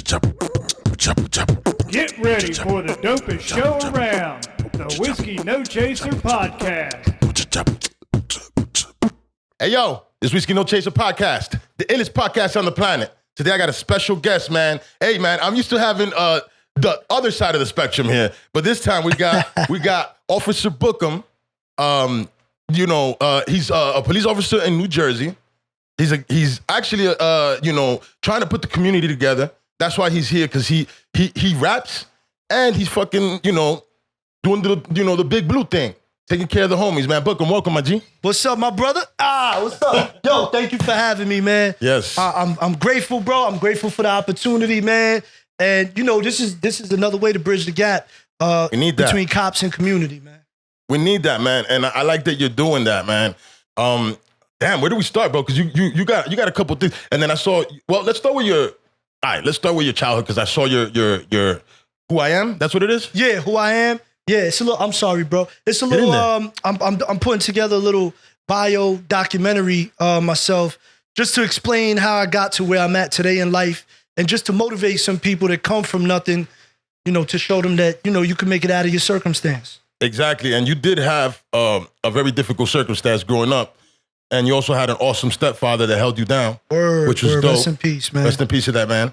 Get ready for the dopest show around, the Whiskey No Chaser Podcast. Hey, yo, this Whiskey No Chaser Podcast, the illest podcast on the planet. Today I got a special guest, man. Hey, man, I'm used to having the other side of the spectrum here, but this time we got Officer Bookem. He's a police officer in New Jersey. He's actually trying to put the community together. That's why he's here, because he raps and he's fucking doing the big blue thing, taking care of the homies, man. Bookem, welcome, my G. What's up, my brother? What's up? Yo, thank you for having me, man. Yes. I'm grateful, bro. I'm grateful for the opportunity, man. And this is another way to bridge the gap we need that between cops and community, man. We need that, man. And I like that you're doing that, man. Damn, where do we start, bro? Because you got a couple things. And then I saw, well, let's start with your childhood, because I saw your Who I Am. That's what it is? Yeah, Who I Am. Yeah, it's a little, I'm sorry, bro. It's a little, I'm putting together a little bio documentary myself, just to explain how I got to where I'm at today in life, and just to motivate some people that come from nothing, to show them that, you can make it out of your circumstance. Exactly. And you did have a very difficult circumstance growing up. And you also had an awesome stepfather that held you down, which was dope. Rest in peace, man. Rest in peace to that, man.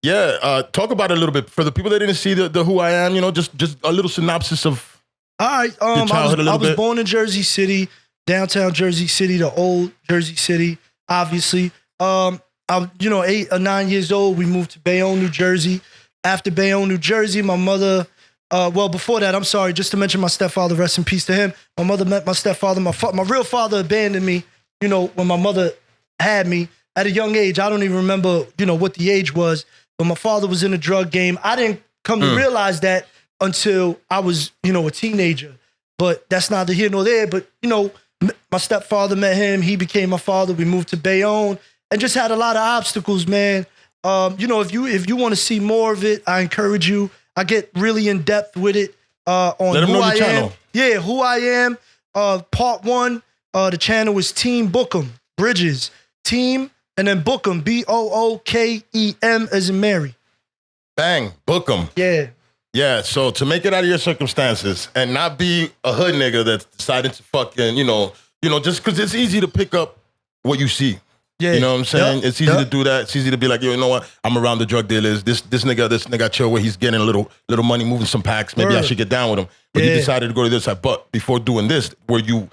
Yeah. Talk about it a little bit for the people that didn't see the Who I Am. Just a little synopsis of. All right. Your childhood I was born in Jersey City, downtown Jersey City, the old Jersey City. Obviously, I'm 8 or 9 years old. We moved to Bayonne, New Jersey. After Bayonne, New Jersey, my mother. Before that, I'm sorry, just to mention my stepfather, rest in peace to him. My mother met my stepfather. My real father abandoned me, when my mother had me at a young age. I don't even remember, what the age was, but my father was in the drug game. I didn't come to realize that until I was, a teenager. But that's neither here nor there. But, my stepfather met him. He became my father. We moved to Bayonne and just had a lot of obstacles, man. If you want to see more of it, I encourage you. I get really in depth with it on Who I Am. Yeah, Who I Am. Part 1, the channel is Team Bookem, Bridges. Team, and then Bookem, Bookem as in Mary. Bang, Bookem. Yeah. Yeah, so to make it out of your circumstances and not be a hood nigga that's decided to fucking, just because it's easy to pick up what you see. Yeah. You know what I'm saying? Yep. It's easy to do that. It's easy to be like, you know what? I'm around the drug dealers. This nigga chill where he's getting a little money, moving some packs. Maybe I should get down with him. But you decided to go to this side. But before doing this, were you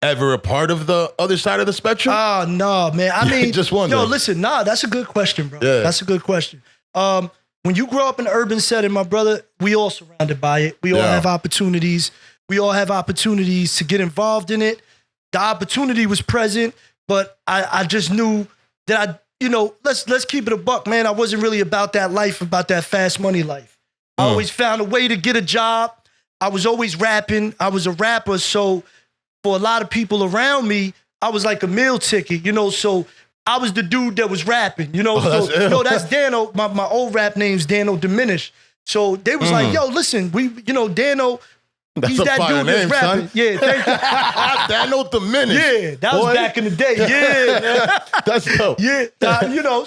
ever a part of the other side of the spectrum? No, man. I mean, just wondering. Yo, listen, that's a good question, bro. Yeah. That's a good question. When you grow up in an urban setting, my brother, we all surrounded by it. We all have opportunities. We all have opportunities to get involved in it. The opportunity was present, but I just knew that let's keep it a buck, man. I wasn't really about that life, about that fast money life. I always found a way to get a job. I was always rapping. I was a rapper. So for a lot of people around me, I was like a meal ticket, so I was the dude that was rapping, that's Dano. My old rap name's Dano Diminish. So they was like, yo, listen, Dano, he's that dude that's rapping. Son. Yeah, thank you. Dano Diminish. Yeah, that was back in the day. Yeah, man. That's dope. Yeah,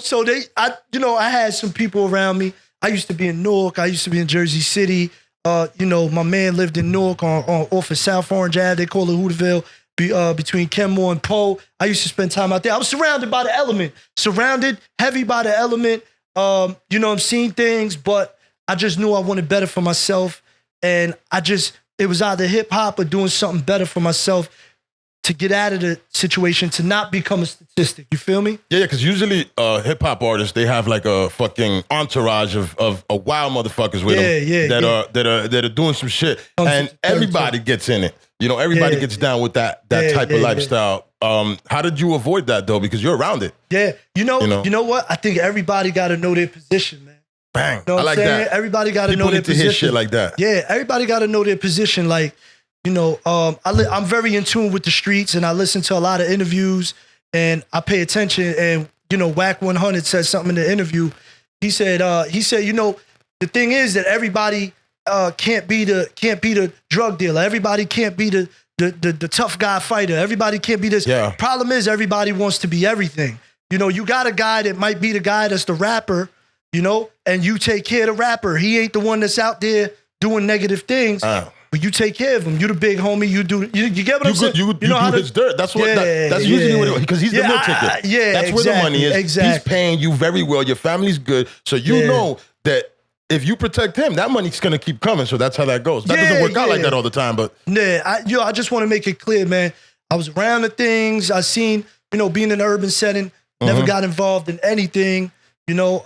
so I had some people around me. I used to be in Newark. I used to be in Jersey City. My man lived in Newark off of South Orange Ave. They call it Hooterville, between Kenmore and Poe. I used to spend time out there. I was surrounded by the element, heavy by the element. I'm seeing things, but I just knew I wanted better for myself. And it was either hip hop or doing something better for myself to get out of the situation, to not become a statistic. You feel me? Yeah, because usually hip hop artists, they have like a fucking entourage of a wild motherfuckers with them that are doing some shit, and everybody gets in it. Everybody gets down with that type of lifestyle. How did you avoid that though? Because you're around it. Yeah, you know what? I think everybody got to know their position, man. Bang! You know I like that. Everybody got to know their position. People need to hear shit like that. Yeah, everybody got to know their position. Like, I'm very in tune with the streets, and I listen to a lot of interviews, and I pay attention. And Whack 100 said something in the interview. He said, the thing is that everybody can't be the drug dealer. Everybody can't be the tough guy fighter. Everybody can't be this. Yeah. Problem is, everybody wants to be everything. You got a guy that might be the guy that's the rapper, you know, and you take care of the rapper. He ain't the one that's out there doing negative things. But you take care of him. You the big homie. You get what I'm saying? You know how his dirt. That's what. That's usually what it, because he's the meal ticket. That's where the money is. Exactly. He's paying you very well. Your family's good, so you know that if you protect him, that money's gonna keep coming. So that's how that goes. That doesn't work out like that all the time, but I just want to make it clear, man. I was around the things. I seen, you know, being in an urban setting. Never got involved in anything. You know,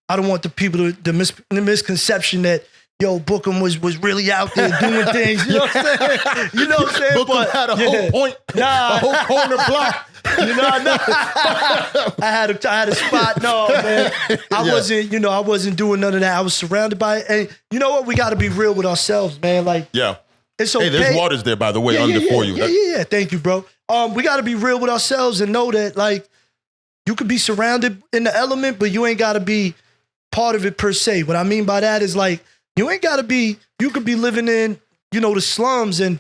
I don't want the people the misconception that, yo, Bookem was really out there doing things. You know what I'm saying? You know what I'm saying? Bookem had a whole point, a whole corner block. You know, I had a spot. No, man. I wasn't doing none of that. I was surrounded by it. And you know what? We got to be real with ourselves, man. Like, it's okay. Hey, there's waters there, by the way, for you. Yeah. Thank you, bro. We got to be real with ourselves and know that, like, you could be surrounded in the element, but you ain't got to be part of it per se. What I mean by that is, like, you ain't got to be, you could be living in, you know, the slums and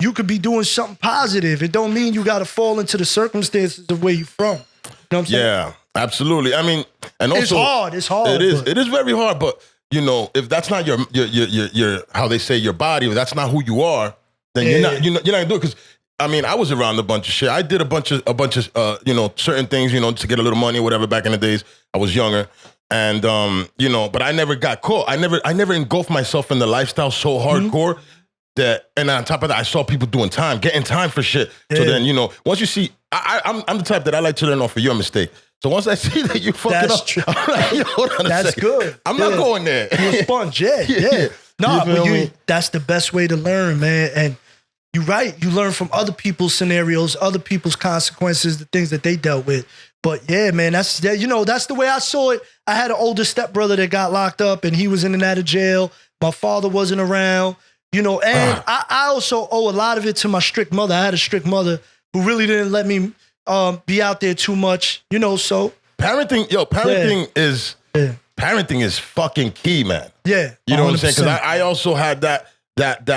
you could be doing something positive. It don't mean you got to fall into the circumstances of where you from. You know what I'm saying? Yeah, absolutely. I mean, and also it's hard. It is very hard, but you know, if that's not your how they say your body, if that's not who you are, then you're not gonna do it. Because I mean, I was around a bunch of shit. I did a bunch of you know, certain things, you know, to get a little money or whatever back in the days. I was younger. And you know, but I never got caught. I never engulfed myself in the lifestyle so hardcore that, and on top of that, I saw people getting time for shit. So then, you know, once you see, I'm the type that I like to learn off of your mistake. So once I see that you fucking up, true. I'm like, yo, hold on that's good. I'm not going there. You're a sponge, yeah. No, but that's the best way to learn, man. And you're right. You learn from other people's scenarios, other people's consequences, the things that they dealt with. But yeah, man, that's the way I saw it. I had an older stepbrother that got locked up and he was in and out of jail. My father wasn't around, you know, and I also owe a lot of it to my strict mother. I had a strict mother who really didn't let me be out there too much, you know, so. Parenting is fucking key, man. Yeah. You know 100%. What I'm saying? Because I also had that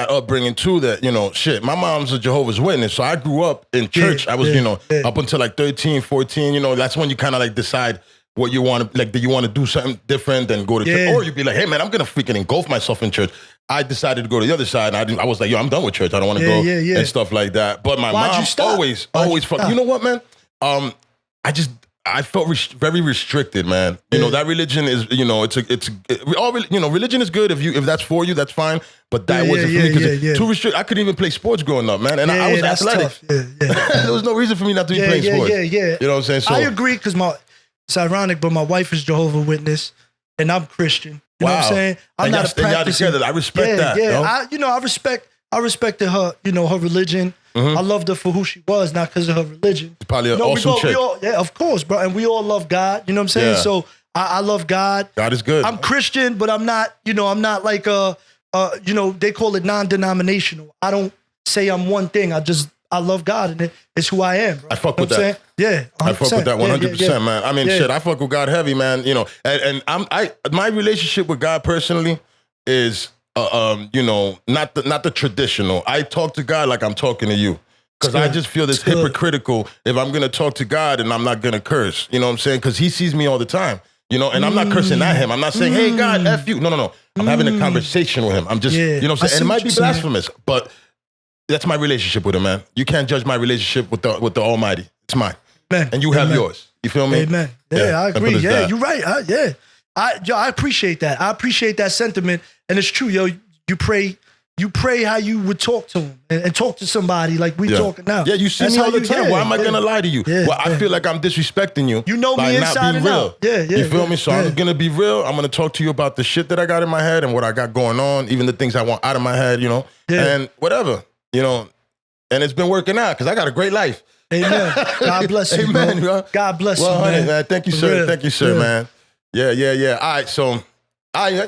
upbringing too, that, you know, shit, my mom's a Jehovah's Witness, so I grew up in church. I was, you know, up until like 13, 14, you know, that's when you kind of like decide what you want to, like, do you want to do something different than go to church? Or you'd be like, hey man, I'm going to freaking engulf myself in church. I decided to go to the other side, and I was like, yo, I'm done with church. I don't want to go and stuff like that. But my mom always fuck. You know what, man? I felt very restricted, man. You know, that religion is, you know, religion is good if that's for you, that's fine. But that wasn't for me because too restricted. I couldn't even play sports growing up, man. And I was athletic. There was no reason for me not to be playing sports. You know what I'm saying? So, I agree because it's ironic, but my wife is Jehovah's Witness and I'm Christian. You know what I'm saying? I'm not a practicing. I respect that. Yeah, I respected her, you know, her religion. I loved her for who she was, not because of her religion. Probably an awesome chick. Of course, bro. And we all love God. You know what I'm saying? Yeah. So I love God. God is good. I'm Christian, but I'm not like you know, they call it non-denominational. I don't say I'm one thing. I love God, and it's who I am, bro. I fuck with that. Yeah, 100%. I fuck with that 100%, man. I mean, shit, I fuck with God heavy, man. You know, and my relationship with God personally is, you know, not the traditional. I talk to God like I'm talking to you. Because I just feel this hypocritical if I'm going to talk to God and I'm not going to curse. You know what I'm saying? Because he sees me all the time. You know, and I'm not cursing at him. I'm not saying, hey, God, F you. No. I'm having a conversation with him. I'm just, you know what I'm saying? And it might be blasphemous, but that's my relationship with him, man. You can't judge my relationship with the Almighty. It's mine. Amen. And you have yours. You feel me? Amen. Yeah, I agree. Yeah, you're right. I appreciate that. I appreciate that sentiment. And it's true, yo. You pray how you would talk to him and talk to somebody like we talking now. Yeah, you see me all the time. Why am I gonna lie to you? Well, I feel like I'm disrespecting you. You know me inside and out. You feel me? So I'm gonna be real. I'm gonna talk to you about the shit that I got in my head and what I got going on, even the things I want out of my head, you know, and whatever, you know. And it's been working out because I got a great life. Amen. God bless you, Amen, bro. God bless you, man. Thank you, sir. Thank you, sir, man. Yeah. All right, so,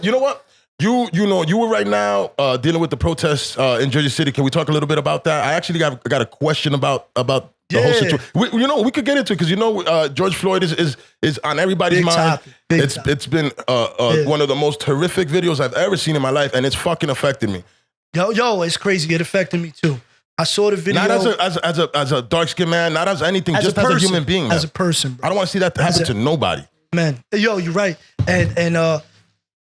you know what? You know, you were right now dealing with the protests in Jersey City. Can we talk a little bit about that? I actually got a question about the whole situation. We could get into it because, you know, George Floyd is on everybody's mind. It's been one of the most horrific videos I've ever seen in my life, and it's fucking affected me. Yo, it's crazy. It affected me too. I saw the video. Not as a dark-skinned man, not as anything, just as a human being. Man. As a person, bro. I don't want to see that happen to nobody. Man, yo, you're right. And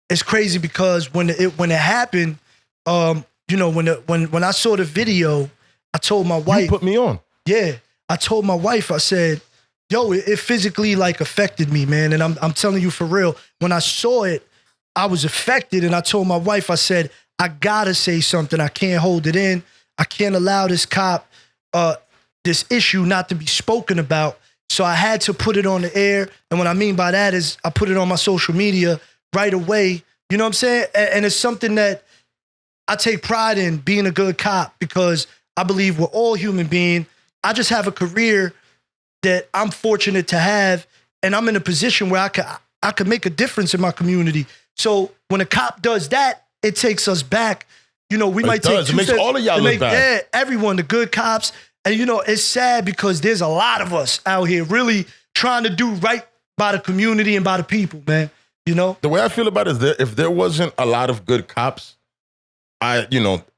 it's crazy because when it happened, you know, when I saw the video, I told my wife. You put me on. Yeah, I told my wife. I said, "Yo, it physically like affected me, man." And I'm telling you for real. When I saw it, I was affected, and I told my wife. I said, "I gotta say something. I can't hold it in. I can't allow this cop, this issue not to be spoken about." So I had to put it on the air. And what I mean by that is I put it on my social media right away. You know what I'm saying? And it's something that I take pride in, being a good cop, because I believe we're all human beings. I just have a career that I'm fortunate to have, and I'm in a position where I could make a difference in my community. So when a cop does that, it takes us back. You know, we might take it makes all of y'all look bad. Yeah, everyone, the good cops. And, you know, it's sad because there's a lot of us out here really trying to do right by the community and by the people, man. You know? The way I feel about it is that if there wasn't a lot of good cops,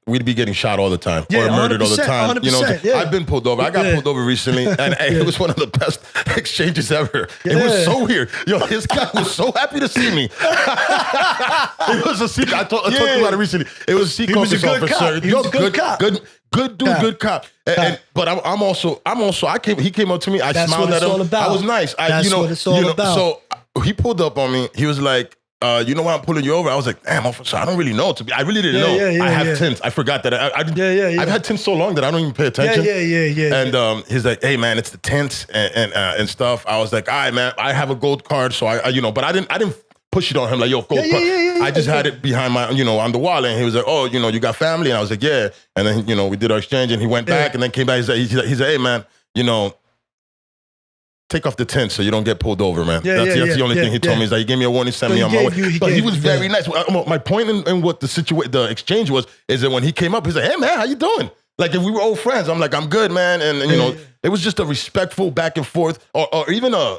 we'd be getting shot all the time or murdered all the time. You know, yeah. I've been pulled over. I got pulled over recently, and it was one of the best exchanges ever. Yeah. It was so weird. Yo, this guy was so happy to see me. It was a secret. I talked about it recently. It was a secret officer. He was a good cop. Good dude, good cop. But I'm also. He came up to me. I smiled at him. I was nice. That's what it's all about. So he pulled up on me. He was like, you know why I'm pulling you over? I was like, damn, officer, I don't really know. I really didn't know. I have tints. I forgot that. I've had tints so long that I don't even pay attention. Yeah. And he's like, hey, man, it's the tints and stuff. I was like, all right, man, I have a gold card, so but I didn't push it on him like, yo, gold card. I just had it behind my, on the wall, and he was like, oh, you got family? And I was like, yeah. And then, we did our exchange, and he went back and then came back. He's like, hey, man, take off the tent so you don't get pulled over, man. That's the only thing he told me. Is that he gave me a warning, sent me on my way. But he was very nice. My point in what the exchange was is that when he came up, he's like, hey, man, how you doing? Like, if we were old friends, I'm like, I'm good, man. And it was just a respectful back and forth, or even a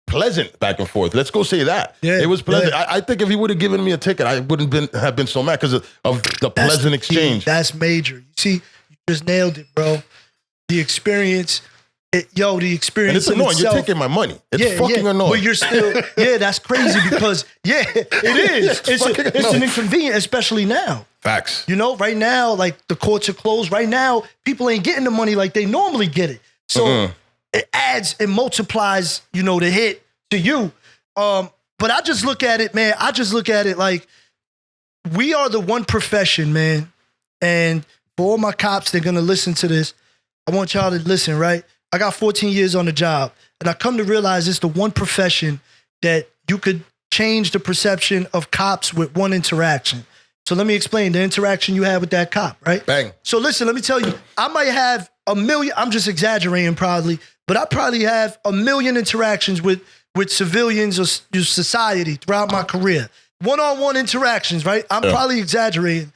pleasant back and forth. Let's go say that. Yeah, it was pleasant. Yeah. I think if he would have given me a ticket, I wouldn't have been so mad because of the pleasant exchange. That's major. You see, you just nailed it, bro. The experience. The experience. And it's annoying. You're taking my money. It's fucking annoying. But you're still, that's crazy because, it is. It's an inconvenience, especially now. Facts. Right now, like the courts are closed. Right now, people ain't getting the money like they normally get it. So it adds, it multiplies, the hit to you. But I just look at it, man. I just look at it like we are the one profession, man. And for all my cops, they're going to listen to this. I want y'all to listen, right? I got 14 years on the job, and I come to realize it's the one profession that you could change the perception of cops with one interaction. So let me explain the interaction you had with that cop, right? Bang. So listen, let me tell you, I might have 1 million, I'm just exaggerating probably, but I probably have 1 million interactions with civilians or society throughout my career. One-on-one interactions, right? I'm probably exaggerating.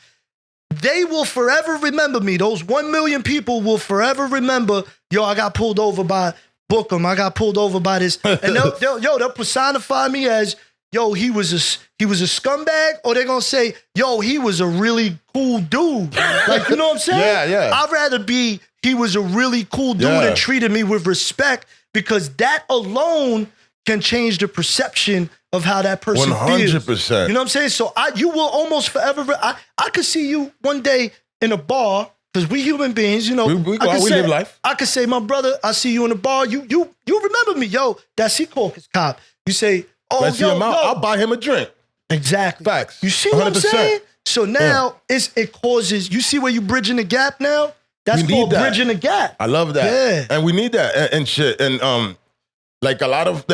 They will forever remember me. Those 1 million people will forever remember, I got pulled over by Bookem. I got pulled over by this. And they'll personify me as, he was a scumbag, or they're going to say, he was a really cool dude. Like, you know what I'm saying? Yeah. I'd rather be, he was a really cool dude and treated me with respect, because that alone can change the perception of how that person 100%. feels. You know what I'm saying? So you will almost forever, I could see you one day in a bar, because we human beings, we live life. I could say, my brother, I see you in a bar, you remember me, that Seacaucus cop. You say, I'll buy him a drink. Exactly. Facts. You see 100%. What I'm saying? So now it causes, you see where you bridging the gap now? That's called bridging the gap. I love that. Yeah. And we need that and shit. And like a lot of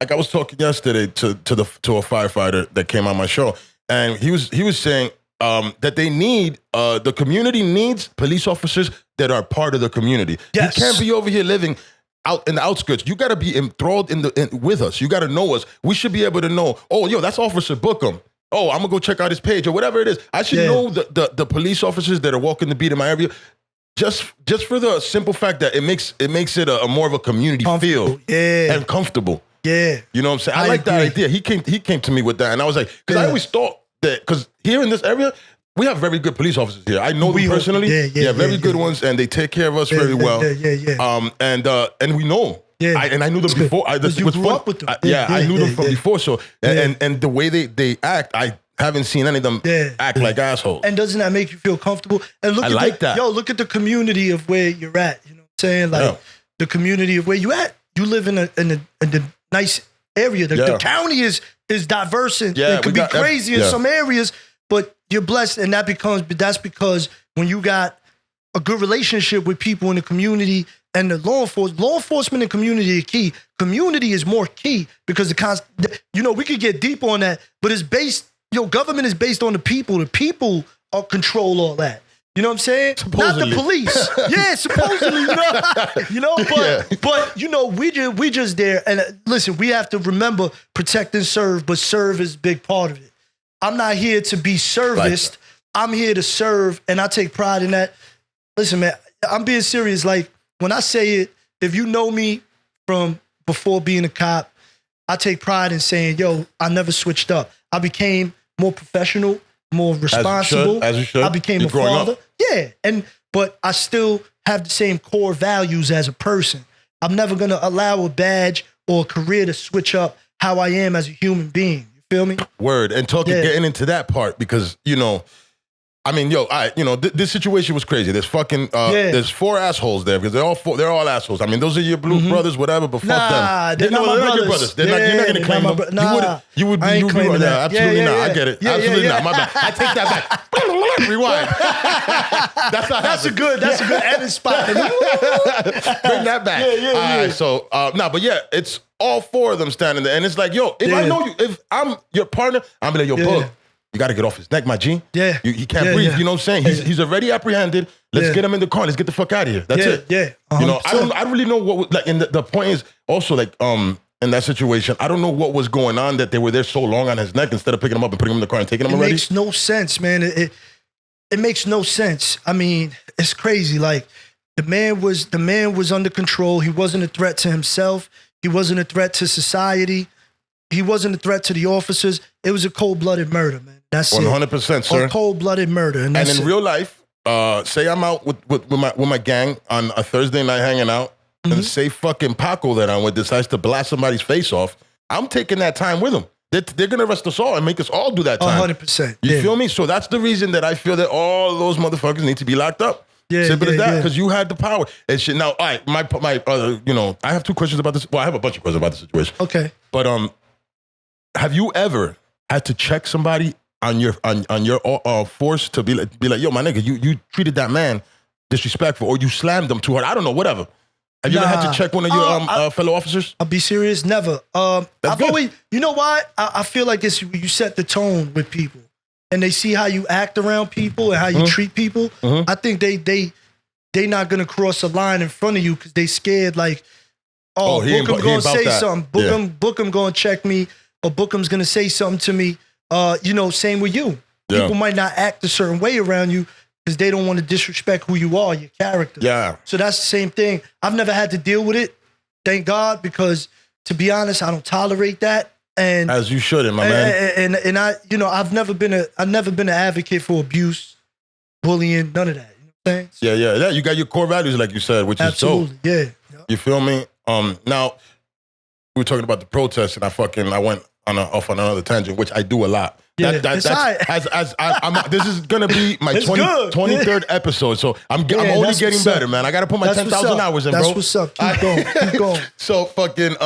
like I was talking yesterday to a firefighter that came on my show, and he was saying that they need the community needs police officers that are part of the community. Yes. You can't be over here living out in the outskirts. You got to be enthralled with us. You got to know us. We should be able to know, that's Officer Bookem. Oh, I'm gonna go check out his page or whatever it is. I should know the police officers that are walking the beat in my area. Just for the simple fact that it makes it a more of a community feel and comfortable. Yeah. You know what I'm saying? I like that idea. He came to me with that, and I was like, because I always thought that, because here in this area, we have very good police officers here. I know them personally. Very good ones, and they take care of us very well. Yeah. And we know them. And I knew them before. You grew up with them. I knew them from before. So and the way they act, I haven't seen any of them act like assholes. And doesn't that make you feel comfortable? And look look at the community of where you're at. You know what I'm saying? Like the community of where you at. You live in a nice area. The county is diverse and it can be crazy in some areas, but you're blessed, and that's because when you got a good relationship with people in the community and the law enforcement and community are key. Community is more key because we could get deep on that, but it's based. Government is based on the people. The people control all that. You know what I'm saying? Supposedly. Not the police. Yeah, supposedly. But we just there. And listen, we have to remember protect and serve, but serve is a big part of it. I'm not here to be serviced. I'm here to serve, and I take pride in that. Listen, man, I'm being serious. Like when I say it, if you know me from before being a cop, I take pride in saying, I never switched up. I became more professional, more responsible. As you should. I became a father. Yeah. But I still have the same core values as a person. I'm never going to allow a badge or a career to switch up how I am as a human being. You feel me? Word. And getting into that part because, this situation was crazy. There's there's 4 assholes there because they're all assholes. I mean, those are your blue brothers, whatever, but fuck them. They're not your brothers. You're not going to claim them. You would be absolutely not. I get it. Absolutely not. My bad. I take that back. Rewind. That's a good edit spot. Bring that back. All right, so, it's all 4 of them standing there. And it's like, if I know you, if I'm your partner, I'm going to be like, Bug, you got to get off his neck, my G. Yeah. He can't breathe. You know what I'm saying? He's already apprehended. Let's get him in the car. Let's get the fuck out of here. That's it. Yeah. I don't really know what, like, and the point is also, like, in that situation, I don't know what was going on that they were there so long on his neck instead of picking him up and putting him in the car and taking him already. It makes no sense, man. It makes no sense. I mean, it's crazy. Like, the man was under control. He wasn't a threat to himself. He wasn't a threat to society. He wasn't a threat to the officers. It was a cold-blooded murder, man. That's 100%, sir. A cold-blooded murder. And in real life, say I'm out with my gang on a Thursday night hanging out, and say fucking Paco that I'm with decides to blast somebody's face off, I'm taking that time with him. They're going to arrest us all and make us all do that time. 100%. You feel me? So that's the reason that I feel that all those motherfuckers need to be locked up. Simple as that, because you had the power and shit. Now, all right, my I have 2 questions about this. Well, I have a bunch of questions about the situation. Okay. But have you ever had to check somebody on your force to be like, yo, my nigga, you treated that man disrespectful, or you slammed him too hard? I don't know, whatever. Have you ever had to check one of your fellow officers? I'll be serious, never. I've good. always, you know why? I feel like it's you set the tone with people, and they see how you act around people and how you treat people. I think they not gonna cross a line in front of you because they scared like, Bookem gonna say something. Bookem gonna check me, or Bookem's gonna say something to me. Same with you. Yeah. People might not act a certain way around you because they don't want to disrespect who you are, your character. Yeah. So that's the same thing. I've never had to deal with it, thank God, because to be honest, I don't tolerate that. And as you shouldn't, my man. And I, I've never been an advocate for abuse, bullying, none of that. You know what I'm saying? Yeah. You got your core values, like you said, which is dope. Yeah. You feel me? Now we were talking about the protests, and I went off on another tangent, which I do a lot. Yeah, that's this is gonna be my 23rd episode, so I'm only getting better, man. I gotta put my 10,000 hours in, bro. That's what's up. Keep going. So fucking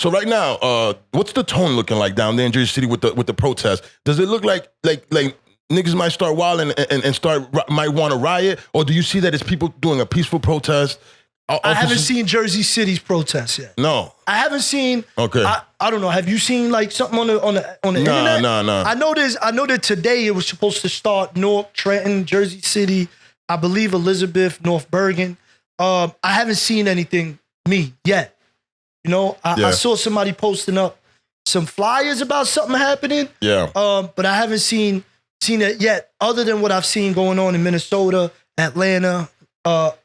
So right now, what's the tone looking like down there in Jersey City with the protest? Does it look like niggas might start wilding and might want to riot, or do you see that it's people doing a peaceful protest? I haven't seen Jersey City's protest yet. No, I haven't seen. Okay, I don't know. Have you seen like something on the internet? No. I know that today it was supposed to start North Trenton, Jersey City, I believe Elizabeth, North Bergen. I haven't seen anything yet. I saw somebody posting up some flyers about something happening. Yeah. But I haven't seen it yet, other than what I've seen going on in Minnesota, Atlanta,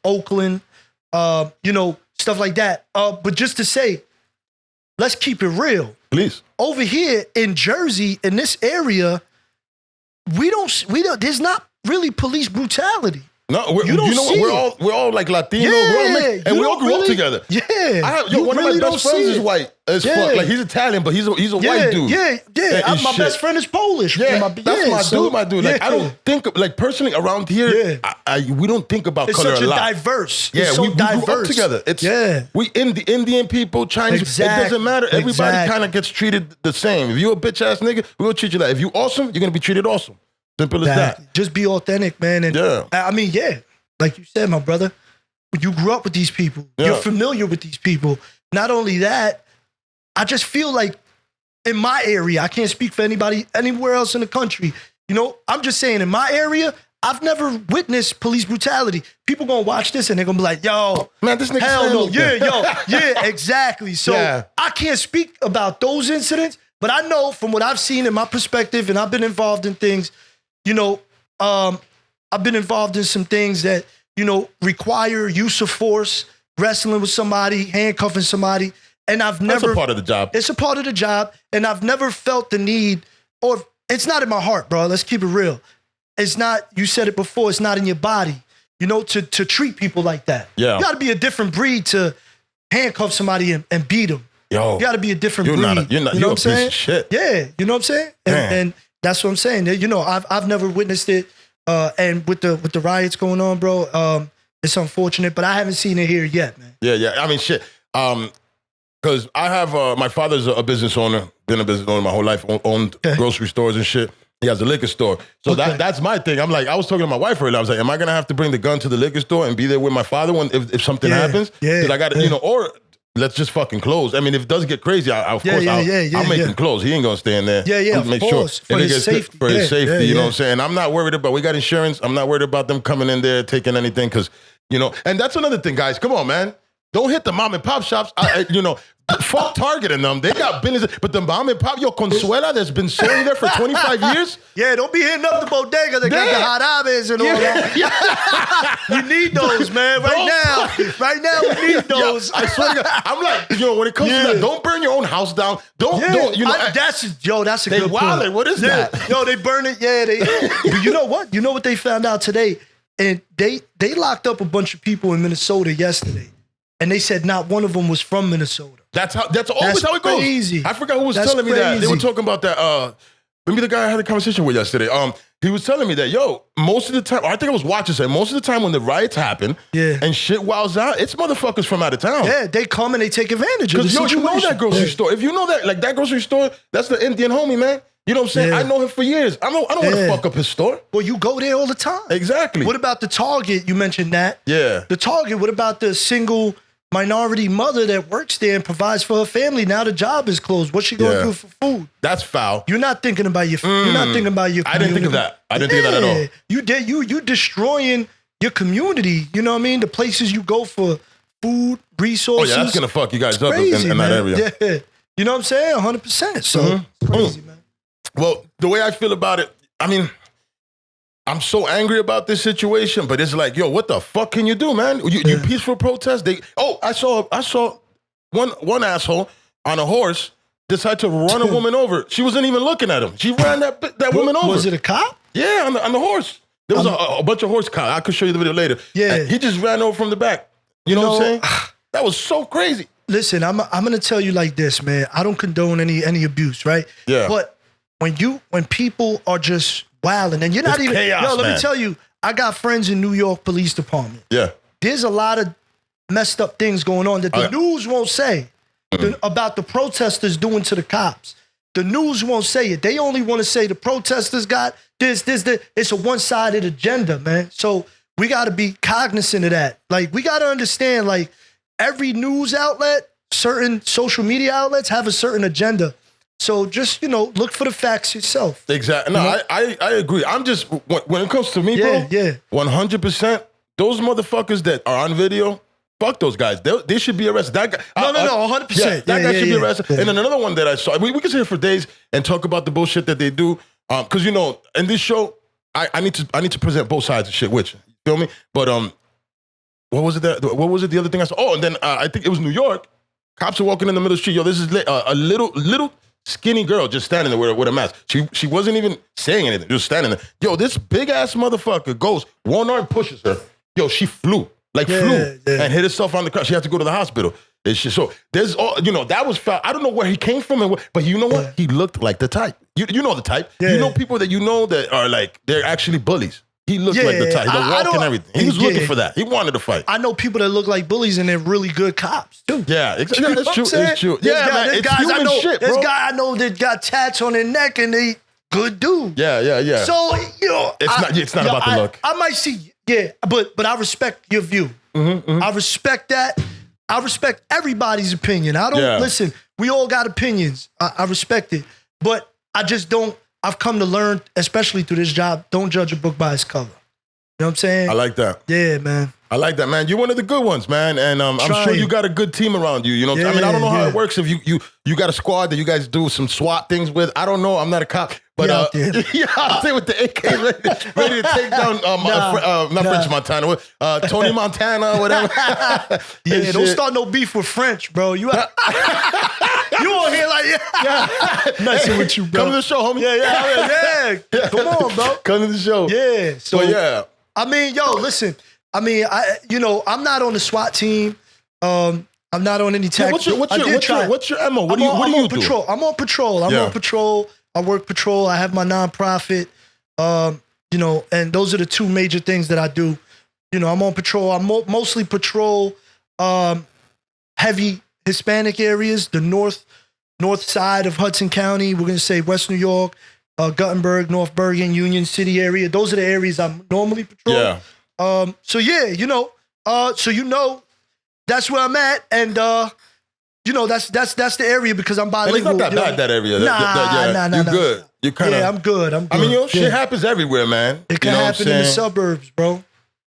Oakland. Stuff like that. But just to say, let's keep it real. Please. Over here in Jersey, in this area, we don't. There's not really police brutality. No, you know what? We're all like Latino. Yeah, and we all grew up together. Yeah. One of my best friends is white as fuck. Like he's Italian, but he's a white dude. Yeah. My best friend is Polish. Yeah, that's my dude. Like I don't think like personally around here. We don't think about it's color such a lot. Diverse. Yeah, it's so we grew diverse. up together. We Indian people, Chinese. Exactly. It doesn't matter. Everybody kind of gets treated the same. If you're a bitch ass nigga, we're gonna treat you like. If you awesome, you're gonna be treated awesome. Simple as that. Just be authentic, man. And I mean, like you said, my brother, you grew up with these people. Yeah. You're familiar with these people. Not only that, I just feel like in my area, I can't speak for anybody anywhere else in the country. You know, I'm just saying in my area, I've never witnessed police brutality. People gonna watch this and they're gonna be like, yo, man, this nigga hell no. Yeah, exactly. So I can't speak about those incidents, but I know from what I've seen in my perspective, and I've been involved in things, you know, I've been involved in some things that, you know, require use of force, wrestling with somebody, handcuffing somebody. And I've never... That's a part of the job. It's a part of the job. And I've never felt the need, or it's not in my heart, bro. Let's keep it real. It's not, you said it before, it's not in your body, you know, to treat people like that. Yeah. You got to be a different breed to handcuff somebody and beat them. Yo. You got to be a different breed. You're what I'm saying? Shit. Yeah. You know what I'm saying? And that's what I'm saying. You know, I've never witnessed it. And with the riots going on, bro, it's unfortunate, but I haven't seen it here yet, man. Yeah. I mean, shit. Because I have, my father's a business owner, been a business owner my whole life, owned grocery stores and shit. He has a liquor store. So that's my thing. I'm like, I was talking to my wife earlier. I was like, am I going to have to bring the gun to the liquor store and be there with my father if something happens? Yeah. Because I got to, you know, or let's just fucking close. I mean, if it does get crazy, I'll make him close. He ain't going to stay in there. Yeah, I'll make course. Sure. For his safety. For his safety, you know what I'm saying? I'm not worried about, we got insurance. I'm not worried about them coming in there, taking anything, because, you know, and that's another thing, guys. Come on, man. Don't hit the mom and pop shops. You know, fuck Target and them. They got business. But the mom and pop, Consuela, that's been selling there for 25 years. Yeah, don't be hitting up the bodega. They got the hot aves and all that. We need those, man. Right now, we need those. I swear to God. I'm like, when it comes to that, don't burn your own house down. Don't you know. That's a good point. What is that? Yo, they burn it. Yeah, but you know what? You know what they found out today? And they locked up a bunch of people in Minnesota yesterday. And they said not one of them was from Minnesota. That's always how it goes. Crazy. I forgot who was telling me that. They were talking about that. Maybe the guy I had a conversation with yesterday. He was telling me that, most of the time, I think I was watching it, most of the time when the riots happen and shit wows out, it's motherfuckers from out of town. Yeah, they come and they take advantage of the situation. You know that grocery store. If you know that, like that grocery store, that's the Indian homie, man. You know what I'm saying? I know him for years. I don't want to fuck up his store. Well, you go there all the time. Exactly. What about the Target? You mentioned that. Yeah. The Target, what about the single minority mother that works there and provides for her family? Now the job is closed. What's she going to do for food? That's foul. You're not thinking about your You're not thinking about your community. I didn't think of that. I didn't think of that at all. You destroying your community. You know what I mean? The places you go for food, resources. Oh, yeah, that's going to fuck you guys up crazy, in that area. Yeah. You know what I'm saying? 100%. So, it's crazy, man. Well, the way I feel about it, I mean, I'm so angry about this situation, but it's like, what the fuck can you do, man? You peaceful protest? I saw one asshole on a horse decide to run a woman over. She wasn't even looking at him. She ran that woman over. Was it a cop? Yeah, on the horse. There was a bunch of horse cops. I could show you the video later. Yeah. And he just ran over from the back. You know what I'm saying? That was so crazy. Listen, I'm going to tell you like this, man. I don't condone any abuse, right? Yeah. But when people are just wilding, and you're not even chaos, let me tell you, I got friends in New York Police Department. Yeah. There's a lot of messed up things going on that the news won't say about the protesters doing to the cops. The news won't say it. They only want to say the protesters got this. It's a one-sided agenda, man. So we got to be cognizant of that. Like, we got to understand, like, every news outlet, certain social media outlets have a certain agenda. So just, look for the facts yourself. Exactly. No, I agree. I'm just, when it comes to me, bro, 100%, those motherfuckers that are on video, fuck those guys. They should be arrested. That guy, no, 100%. Yeah, that guy should be arrested. Yeah. And then another one that I saw, we can sit here for days and talk about the bullshit that they do. Because, in this show, I need to present both sides of shit with you. You feel me? But what was it the other thing I saw? Oh, and then I think it was New York. Cops are walking in the middle of the street. This is a little skinny girl just standing there with a mask. She wasn't even saying anything, just standing there. Yo, this big ass motherfucker goes, one arm pushes her. Yo, she flew and hit herself on the car. She had to go to the hospital. So there's all, that was foul. I don't know where he came from, but you know what? He looked like the type. You know the type. Yeah. You know people that that are like, they're actually bullies. He looked like the type. The walk and everything. He was looking for that. He wanted to fight. I know people that look like bullies and they're really good cops too. Yeah, exactly. That's true. It's true. Yeah, man. It's human shit, bro. This guy I know that got tats on their neck and they good dude. Yeah. So, it's not about the look. I might see, but I respect your view. Mm-hmm. I respect that. I respect everybody's opinion. I don't listen. We all got opinions. I respect it, but I just don't. I've come to learn, especially through this job, don't judge a book by its cover. You know what I'm saying? I like that. Yeah, man. I like that, man. You're one of the good ones, man. And I'm sure you got a good team around you. You know, I mean, I don't know how it works if you got a squad that you guys do some SWAT things with. I don't know. I'm not a cop. But out there with the AK ready to take down not French Montana, Tony Montana, whatever. Don't start no beef with French, bro. You on here like messing with you, bro. Come to the show, homie. Yeah. Come on, bro. Come to the show. Yeah. So I mean, listen. I mean, I'm not on the SWAT team. I'm not on any tactics. What's your MO? What do you do? Patrol. I'm on patrol. On patrol. I work patrol. I have my nonprofit. And those are the two major things that I do. I'm on patrol. I mostly patrol heavy Hispanic areas, the north side of Hudson County. We're gonna say West New York, Guttenberg, North Bergen, Union City area. Those are the areas I normally patrol. Yeah. So that's where I'm at, and that's the area because I'm bilingual. And it's not that bad, that area. Nah. You're good. You're kind of. Yeah, I'm good. I mean, shit happens everywhere, man. It can happen in the suburbs, bro.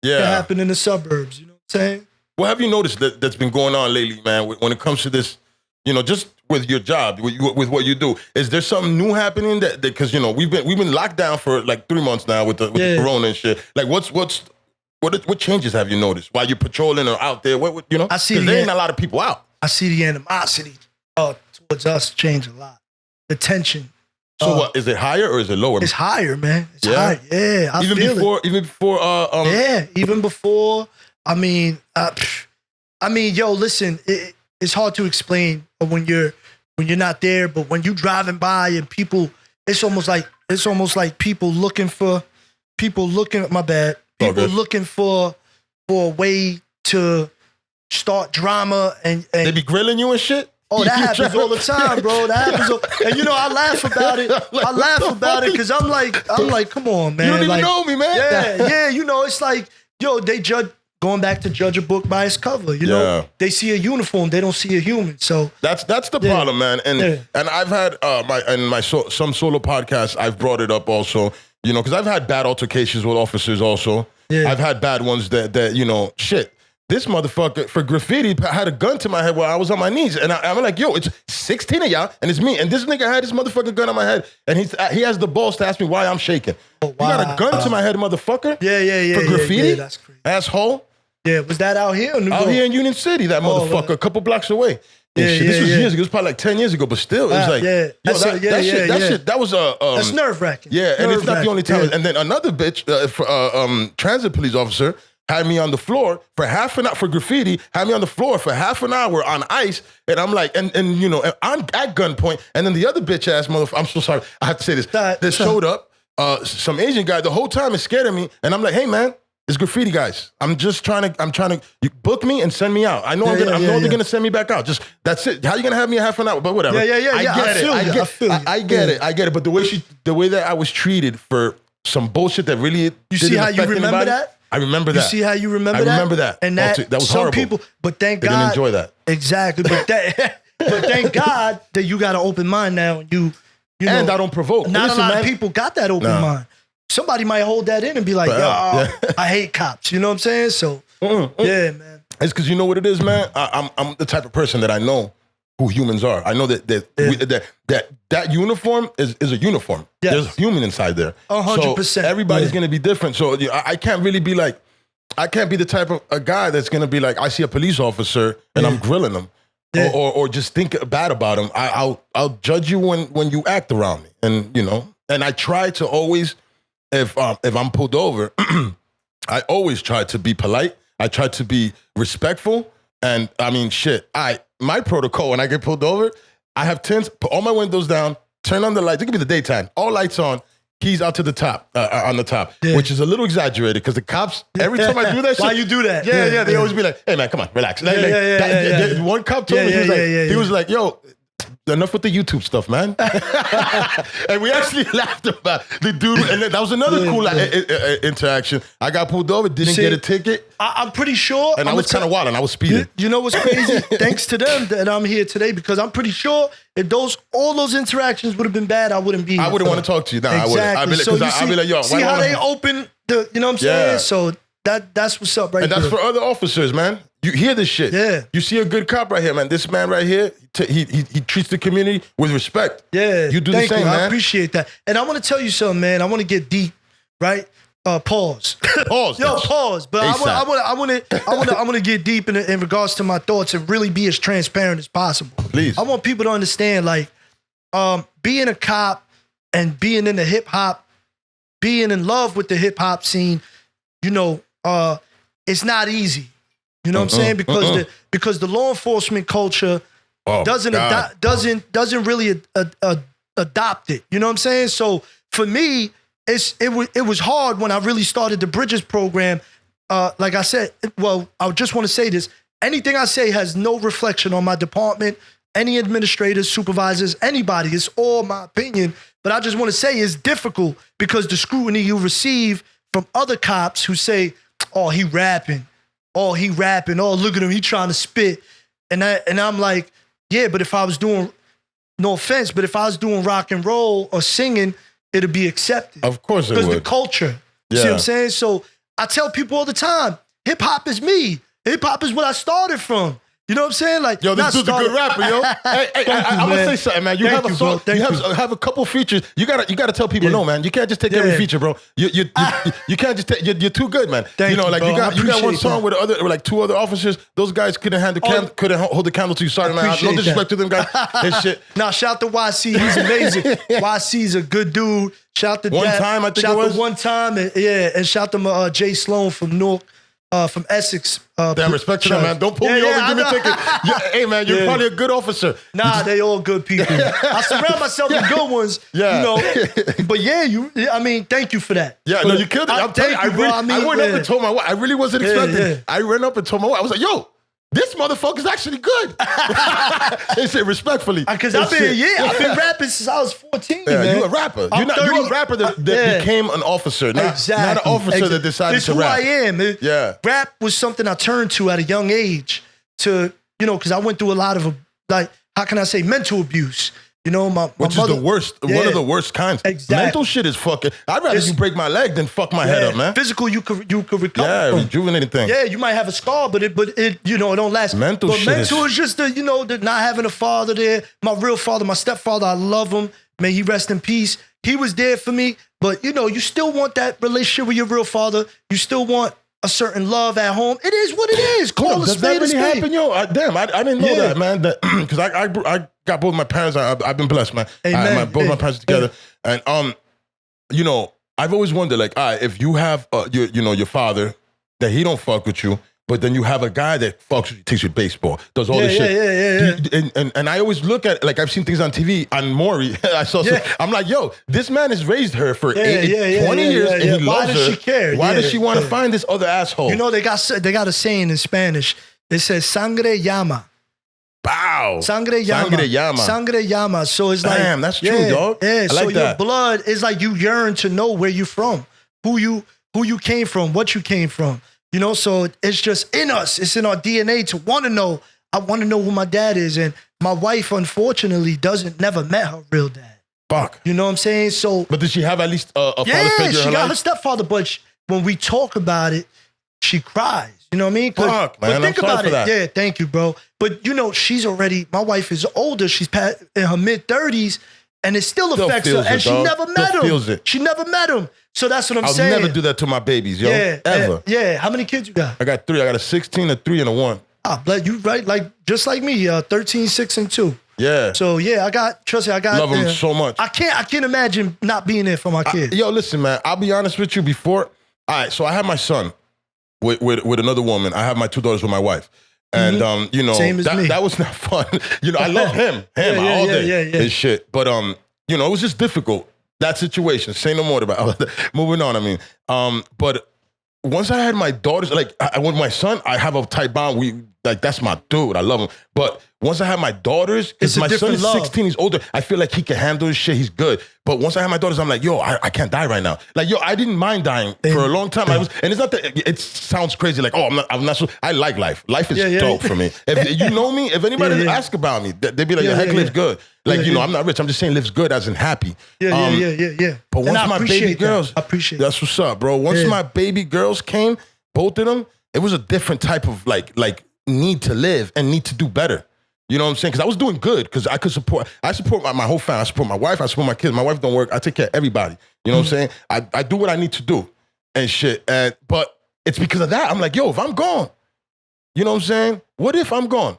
Yeah, it can happen in the suburbs. You know what I'm saying? What have you noticed that's been going on lately, man? When it comes to this, just with your job, with what you do, is there something new happening that because we've been locked down for like 3 months now with the corona and shit. Like, what changes have you noticed while you're patrolling or out there? What I see there ain't a lot of people out. I see the animosity towards us change a lot. The tension. So what is it higher or is it lower? It's higher, man. It's higher. Yeah, even before. Even before. I mean, listen. It's hard to explain when you're not there, but when you driving by and people, it's almost like people looking for a way to start drama and they be grilling you and shit. Oh, that happens all the time, bro. That happens, and I laugh about it. I laugh about it because I'm like, come on, man. You don't even know me, man. Yeah. It's like, they judge. Going back to judge a book by its cover, they see a uniform, they don't see a human. So that's the problem, man. And I've had some solo podcasts. I've brought it up also, because I've had bad altercations with officers also. Yeah. I've had bad ones that shit. This motherfucker for graffiti had a gun to my head while I was on my knees, and I'm like, yo, it's 16 of y'all, and it's me. And this nigga had this motherfucking gun on my head, and he has the balls to ask me why I'm shaking. Oh, wow. You got a gun to my head, motherfucker? Yeah. For graffiti? Yeah, that's crazy. Asshole. Yeah, was that out here or New York? Out here in Union City, that motherfucker, a couple blocks away. This was years ago. It was probably like 10 years ago, but still, it was like, that was that's nerve-wracking. Yeah, and it's not the only time. And then another bitch, transit police officer, had me on the floor for half an hour for graffiti, had me on the floor for half an hour on ice, and I'm like, and I'm at gunpoint, and then the other bitch ass motherfucker, I'm so sorry, I have to say this, that showed up, some Asian guy, the whole time is scared of me, and I'm like, hey man, it's graffiti guys. I'm trying to, you book me and send me out. I know they're gonna send me back out. Just, that's it. How you gonna have me a half an hour? But whatever. I get it. But the way that I was treated for some bullshit that really you see how you remember anybody, that? I remember that. You see how you remember that? I remember that. And that was some horrible. people, but thank God. They didn't enjoy that. Exactly. But thank God that you got an open mind now. And and I don't provoke. Not a lot of people got that open mind. Somebody might hold that in and be like, I hate cops. You know what I'm saying? So, yeah, man. It's because you know what it is, man? I'm the type of person that I know who humans are. I know that uniform is a uniform. Yes. There's a human inside there. 100%. So everybody's going to be different. So I can't really be like, I can't be the type of a guy that's going to be like, I see a police officer and I'm grilling them. or just think bad about him, I'll judge you when you act around me. And, you know, and I try to always, if I'm pulled over, I always try to be polite. I try to be respectful. And I mean, my protocol when I get pulled over, I have tints, put all my windows down, turn on the lights. It could be the daytime, all lights on, keys out to the top, on the top, which is a little exagerated because the cops, every time I do that shit. Why you do that? Yeah, they always be like, hey man, come on, relax. One cop told me, he was like, yo, enough with the YouTube stuff, man. And we actually laughed about the dude. And that was another cool interaction. I got pulled over, didn't get a ticket. I'm pretty sure. And I was kind of wild and I was speeding. You know what's crazy? Thanks to them that I'm here today because I'm pretty sure if all those interactions would have been bad, I wouldn't be here. I wouldn't want to talk to you. No, exactly. I wouldn't. I'd be like, yo, see how they open the, you know what I'm saying? Yeah. So that's what's up right there. And that's for other officers, man. You hear this shit. Yeah. You see a good cop right here, man. This man right here, he treats the community with respect. Yeah. You do the same, man. I appreciate that. And I want to tell you something, man. I want to get deep, right? Pause. Pause. Yo, pause. But I want to get deep in regards to my thoughts and really be as transparent as possible. Please. I want people to understand, like, being a cop and being in the hip hop, being in love with the hip hop scene, you know, it's not easy. You know what I'm saying? Because the law enforcement culture doesn't really adopt it. You know what I'm saying? So for me, it was hard when I really started the Bridges program. Like I said, well, I just want to say this. Anything I say has no reflection on my department, any administrators, supervisors, anybody. It's all my opinion. But I just want to say it's difficult because the scrutiny you receive from other cops who say, oh, he rapping. Oh, look at him, he trying to spit. And I'm like, yeah, but if I was doing, no offense, but if I was doing rock and roll or singing, it'd be accepted. Of course it would. Because the culture. Yeah. See what I'm saying? So I tell people all the time, hip hop is me. Hip hop is what I started from. You know what I'm saying? Like, yo, this dude's a good rapper, yo. Hey, I'm gonna say something, man. You have a song. You have a couple features. You gotta tell people no, man. You can't just take every feature, bro. You can't just take. You're too good, man. You know, like you got one song with like two other officers. Those guys couldn't hold the candle to you. Sorry, man. No disrespect to them guys. And shit. Nah, shout to YC. He's amazing. YC's a good dude. Shout to One Time, I think it was. Shout to One Time, and shout to Jay Sloan from Newark. From Essex. Damn, respect to them, man. Don't pull me over and give me a ticket. Hey, man, you're probably a good officer. Nah, they all good people. I surround myself with good ones, you know. But I mean, thank you for that. Yeah, no, you killed it. I'm telling you, I went up and told my wife. I really wasn't expecting. I ran up and told my wife. I was like, yo, this motherfucker's actually good. They said respectfully. Because I've been rapping since I was 14, man. You a rapper. You're a rapper that became an officer, not an officer that decided to rap. It's who I am. Rap was something I turned to at a young age to, you know, because I went through a lot of, like, how can I say, mental abuse. You know, my Which mother, is the worst, one of the worst kinds. Exactly. Mental shit is fucking, I'd rather you break my leg than fuck my head up, man. Physical, you could recover from. Rejuvenating thing. Yeah, you might have a scar, but it you know, it don't last. Mental is just the, you know, the not having a father there. My real father, my stepfather, I love him. May he rest in peace. He was there for me, but you know, you still want that relationship with your real father. You still want a certain love at home. It is what it is. Call a spade a spade. Does that really happen, yo? I didn't know that, man. Because I got both my parents. I've been blessed, man. Both my parents together, and you know, I've always wondered, like, if you have your father, that he don't fuck with you, but then you have a guy that fucks with you, takes you baseball, does all this shit. And I always look at, like, I've seen things on TV on Maury. I'm like, yo, this man has raised her for 20 years, and he loves her. Why does she care? Why does she want to find this other asshole? You know, they got a saying in Spanish. It says sangre llama. Bow. Sangre llama. Sangre llama. So it's like, damn, that's true, dog. Yeah, I like your blood is like you yearn to know where you're from, who you came from, what you came from. You know, so it's just in us. It's in our DNA to want to know. I want to know who my dad is. And my wife, unfortunately, never met her real dad. Fuck. You know what I'm saying? So, but did she have at least a father figure in her life? Yeah, she got her stepfather, but when we talk about it, she cries. You know what I mean? Fuck, man. But think about it. That. Yeah, thank you, bro. But, you know, my wife is older. She's in her mid-30s, and it still affects her. And she never met him. She never met him. So that's what I'm saying. I'll never do that to my babies, yo. Ever. Yeah. How many kids you got? I got 3. I got a 16, a 3, and a 1. But you right, like just like me, 13, 6, and 2. Yeah. So yeah, trust me, I got love them so much. I can't imagine not being there for my kids. Yo, listen, man. I'll be honest with you. Before, all right. So I have my son with another woman. I have my 2 daughters with my wife, and you know, that was not fun. You know, I love him all day and shit. But you know, it was just difficult. That situation. Say no more about it. Moving on. I mean, but once I had my daughters, like with my son, I have a tight bond. That's my dude. I love him. But once I had my daughters, because my son is 16, he's older, I feel like he can handle his shit. He's good. But once I had my daughters, I'm like, yo, I can't die right now. Like, yo, I didn't mind dying for a long time. And it's not that it sounds crazy. Like, oh, I'm not so. I like life. Life is dope for me. If you know me, if anybody ask about me, they'd be like, yo, Heck lives good. Like, you know, I'm not rich. I'm just saying lives good as in happy. Yeah. But once my baby girls, I appreciate that's what's up, bro. Once my baby girls came, both of them, it was a different type of like need to live and need to do better. You know what I'm saying? Because I was doing good because I support my whole family. I support my wife. I support my kids. My wife don't work. I take care of everybody. You know what I'm saying? I do what I need to do and shit. But it's because of that. I'm like, yo, if I'm gone, you know what I'm saying? What if I'm gone?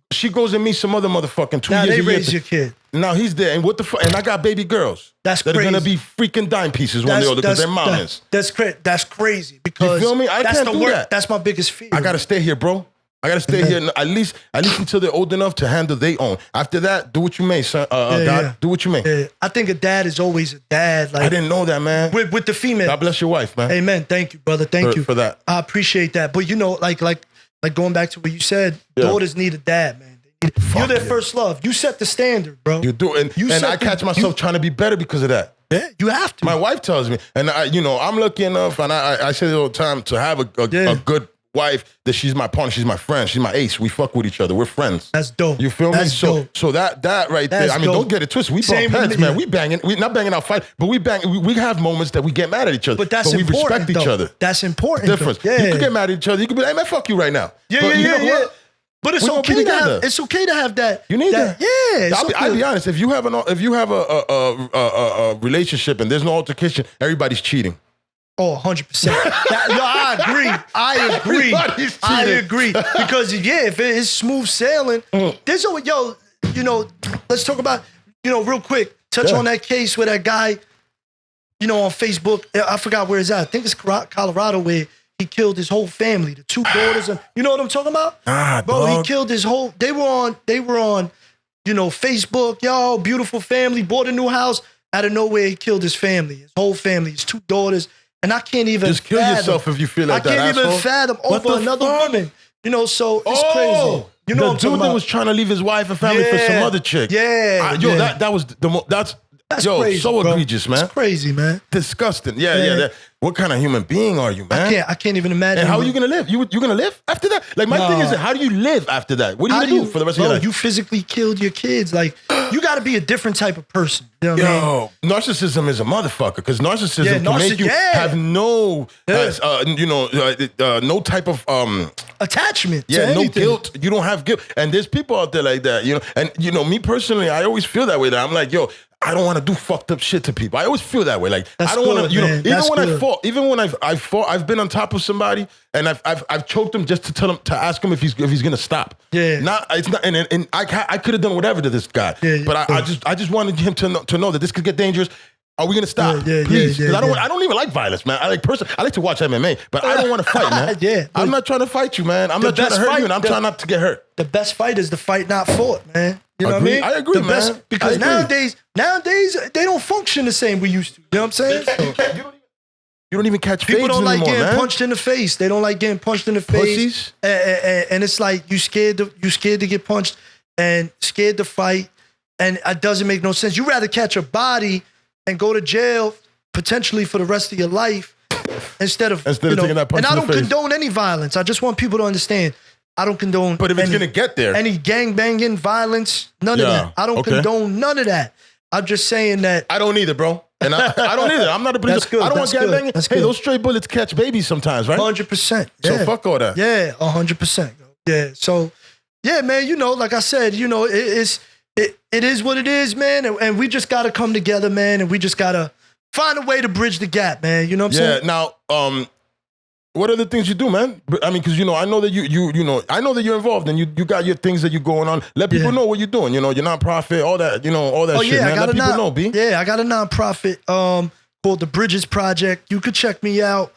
She goes and meets some other motherfucking 2 years. Now they raise your kid. Now he's there. And what the fuck? And I got baby girls. That's that crazy. are going to be freaking dime pieces when they're older because they're mamas. That's crazy. Because you feel me? I can't do that. That's my biggest fear. I got to stay here, bro. I got to stay here at least until they're old enough to handle their own. After that, do what you may, son. God, do what you may. Yeah. I think a dad is always a dad. Like, I didn't know that, man. With the female. God bless your wife, man. Amen. Thank you, brother. Thank you for that. I appreciate that. But you know, like going back to what you said, daughters need a dad, man. You're their first love. You set the standard, bro. You do, and I catch myself trying to be better because of that. Yeah, you have to. My wife tells me, and I'm lucky enough, and I say it all the time, to have a good wife that she's my partner, she's my friend, she's my ace. We fuck with each other. We're friends. That's dope. You feel me? Dope. So that right there. I mean, don't get it twisted. We bump heads, man. We banging. We not banging out fight, but we bang. We have moments that we get mad at each other. But we respect each other. That's important. Difference. Yeah. You could get mad at each other. You could be like, hey, man, fuck you right now. Yeah. But it's okay to have. It's okay to have that. You need that. Yeah. I'll be honest. If you have a relationship and there's no altercation, everybody's cheating. Oh, 100%. I agree. Because if it is smooth sailing, there's always, let's talk about, real quick, touch on that case where that guy, on Facebook, I forgot where it's at. I think it's Colorado, where he killed his whole family, the 2 daughters. And you know what I'm talking about? Bro, dog. he killed his whole, they were on, Facebook, yo, beautiful family, bought a new house. Out of nowhere, he killed his family, his whole family, his 2 daughters. And I can't even just kill yourself if you feel like that. I can't even fathom over another woman. So it's crazy. You know, the dude that was trying to leave his wife and family for some other chick. That was that's crazy, so bro. Egregious, man. It's crazy, man. Disgusting. Yeah. What kind of human being are you, man? I can't even imagine. And how are you gonna live? You gonna live after that? Like my thing is, how do you live after that? What are you gonna do for the rest of your life? You physically killed your kids. Like you got to be a different type of person. You know what I mean? Narcissism is a motherfucker because narcissism can make you have no, no type of attachment. Yeah, no guilt. You don't have guilt, and there's people out there like that. And me personally, I always feel that way. That I'm like, yo, I don't want to do fucked up shit to people. I always feel that way. Like I don't want to, even when I've fought, I've been on top of somebody and I've choked him just to ask him if he's gonna stop. Yeah. It's not, and I could have done whatever to this guy. But I just wanted him to know that this could get dangerous. Are we gonna stop? Please. Because I don't even like violence, man. I like to watch MMA, but I don't want to fight, man. I'm not trying to fight you, man. I'm not trying to hurt you, and I'm trying not to get hurt. The best fight is the fight not fought, man. You know what I mean? I agree, man. Because nowadays they don't function the same we used to. You know what I'm saying? You don't even catch fades anymore, man. People don't like getting punched in the face. They don't like getting punched in the face. Pussies. And it's like you scared to get punched and scared to fight, and it doesn't make no sense. You rather catch a body and go to jail potentially for the rest of your life instead of taking that punch. And I don't condone any violence. I just want people to understand. I don't condone. But if it's gonna get there, any gangbanging, violence, none of that. I don't condone none of that. I'm just saying that I don't either, bro. And I don't either. I'm not a police. I don't want gangbanging. Hey, those stray bullets catch babies sometimes, right? 100%. So fuck all that. Yeah, 100%. Yeah. So, yeah, man. Like I said, it is what it is, man. And we just gotta come together, man. And we just gotta find a way to bridge the gap, man. You know what I'm saying? Yeah. Now, what are the things you do, man? I mean, because I know that I know that you're involved and you got your things that you're going on. Let people know what you're doing. Your nonprofit, all that, all that shit, man. Let people know, B. Yeah, I got a nonprofit called the Bridges Project. You could check me out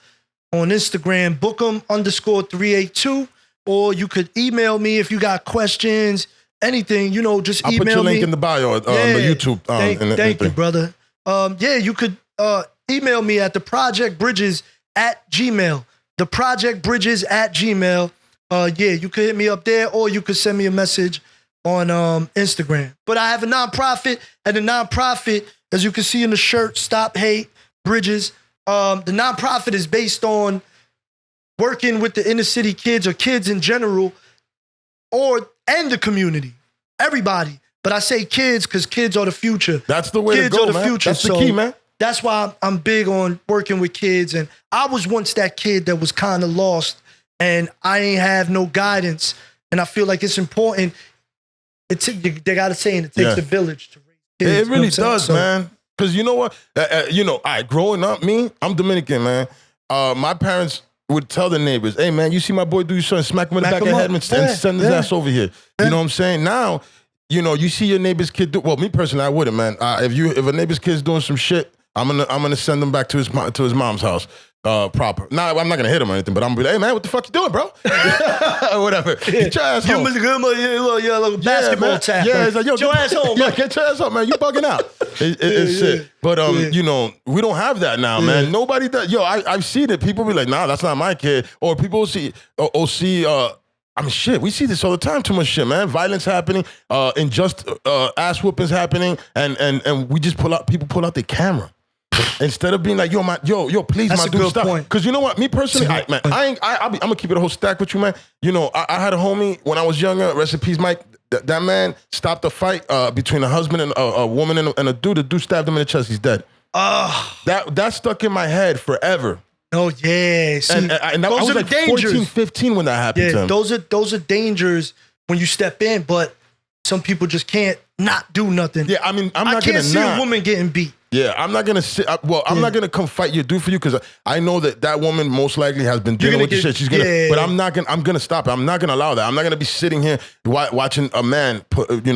on Instagram, Bookem_382, or you could email me if you got questions, anything. Just email me. I'll put your link in the bio on the YouTube. Thank you, brother. You could email me at theprojectbridges@gmail.com. theprojectbridges@gmail.com. You could hit me up there, or you could send me a message on Instagram. But I have a nonprofit, and the nonprofit, as you can see in the shirt, Stop Hate Bridges. The nonprofit is based on working with the inner city kids or kids in general, and the community, everybody. But I say kids because kids are the future. That's the way kids to go, are the man. future. That's the key, man. That's why I'm big on working with kids. And I was once that kid that was kind of lost, and I ain't have no guidance. And I feel like it's important. They got a saying, it takes a village to raise kids. It really does, man. Because you know what? Growing up, I'm Dominican, man. My parents would tell the neighbors, hey, man, you see my boy do your son, smack him in the back of the head and send his ass over here. You know what I'm saying? Now, you see your neighbor's kid do, well, me personally, I wouldn't, man. If a neighbor's kid's doing some shit, I'm gonna send him back to his mom's house, proper. Now I'm not gonna hit him or anything, but I'm gonna be like, hey man, what the fuck you doing, bro? Whatever. Get your ass home. Little basketball tap. Yeah, it's like, yo, get your ass home. Yeah, get your ass home, man. You bugging out. It's shit. But we don't have that now, man. Nobody does. Yo, I've seen it. People be like, nah, that's not my kid. Or people see. I mean, shit, we see this all the time. Too much shit, man. Violence happening, unjust ass whoopings happening, and we just people pull out their camera. Instead of being like, yo, please, that's my dude, stop. Because you know what? Me personally, I'm gonna keep it a whole stack with you, man. I had a homie when I was younger, rest in peace, Mike. That man stopped a fight between a husband and a woman and a dude. The dude stabbed him in the chest. He's dead. That stuck in my head forever. Oh, yeah. See, and I was like 14, 15 when that happened to him. Those are dangers when you step in, but some people just can't not do nothing. Yeah, I mean, I can't see a woman getting beat. Yeah, I'm not gonna sit. I'm not gonna come fight your dude for you because I know that woman most likely has been dealing with the shit. She's gonna, but I'm gonna stop it. I'm not gonna allow that. I'm not gonna be sitting here watching a man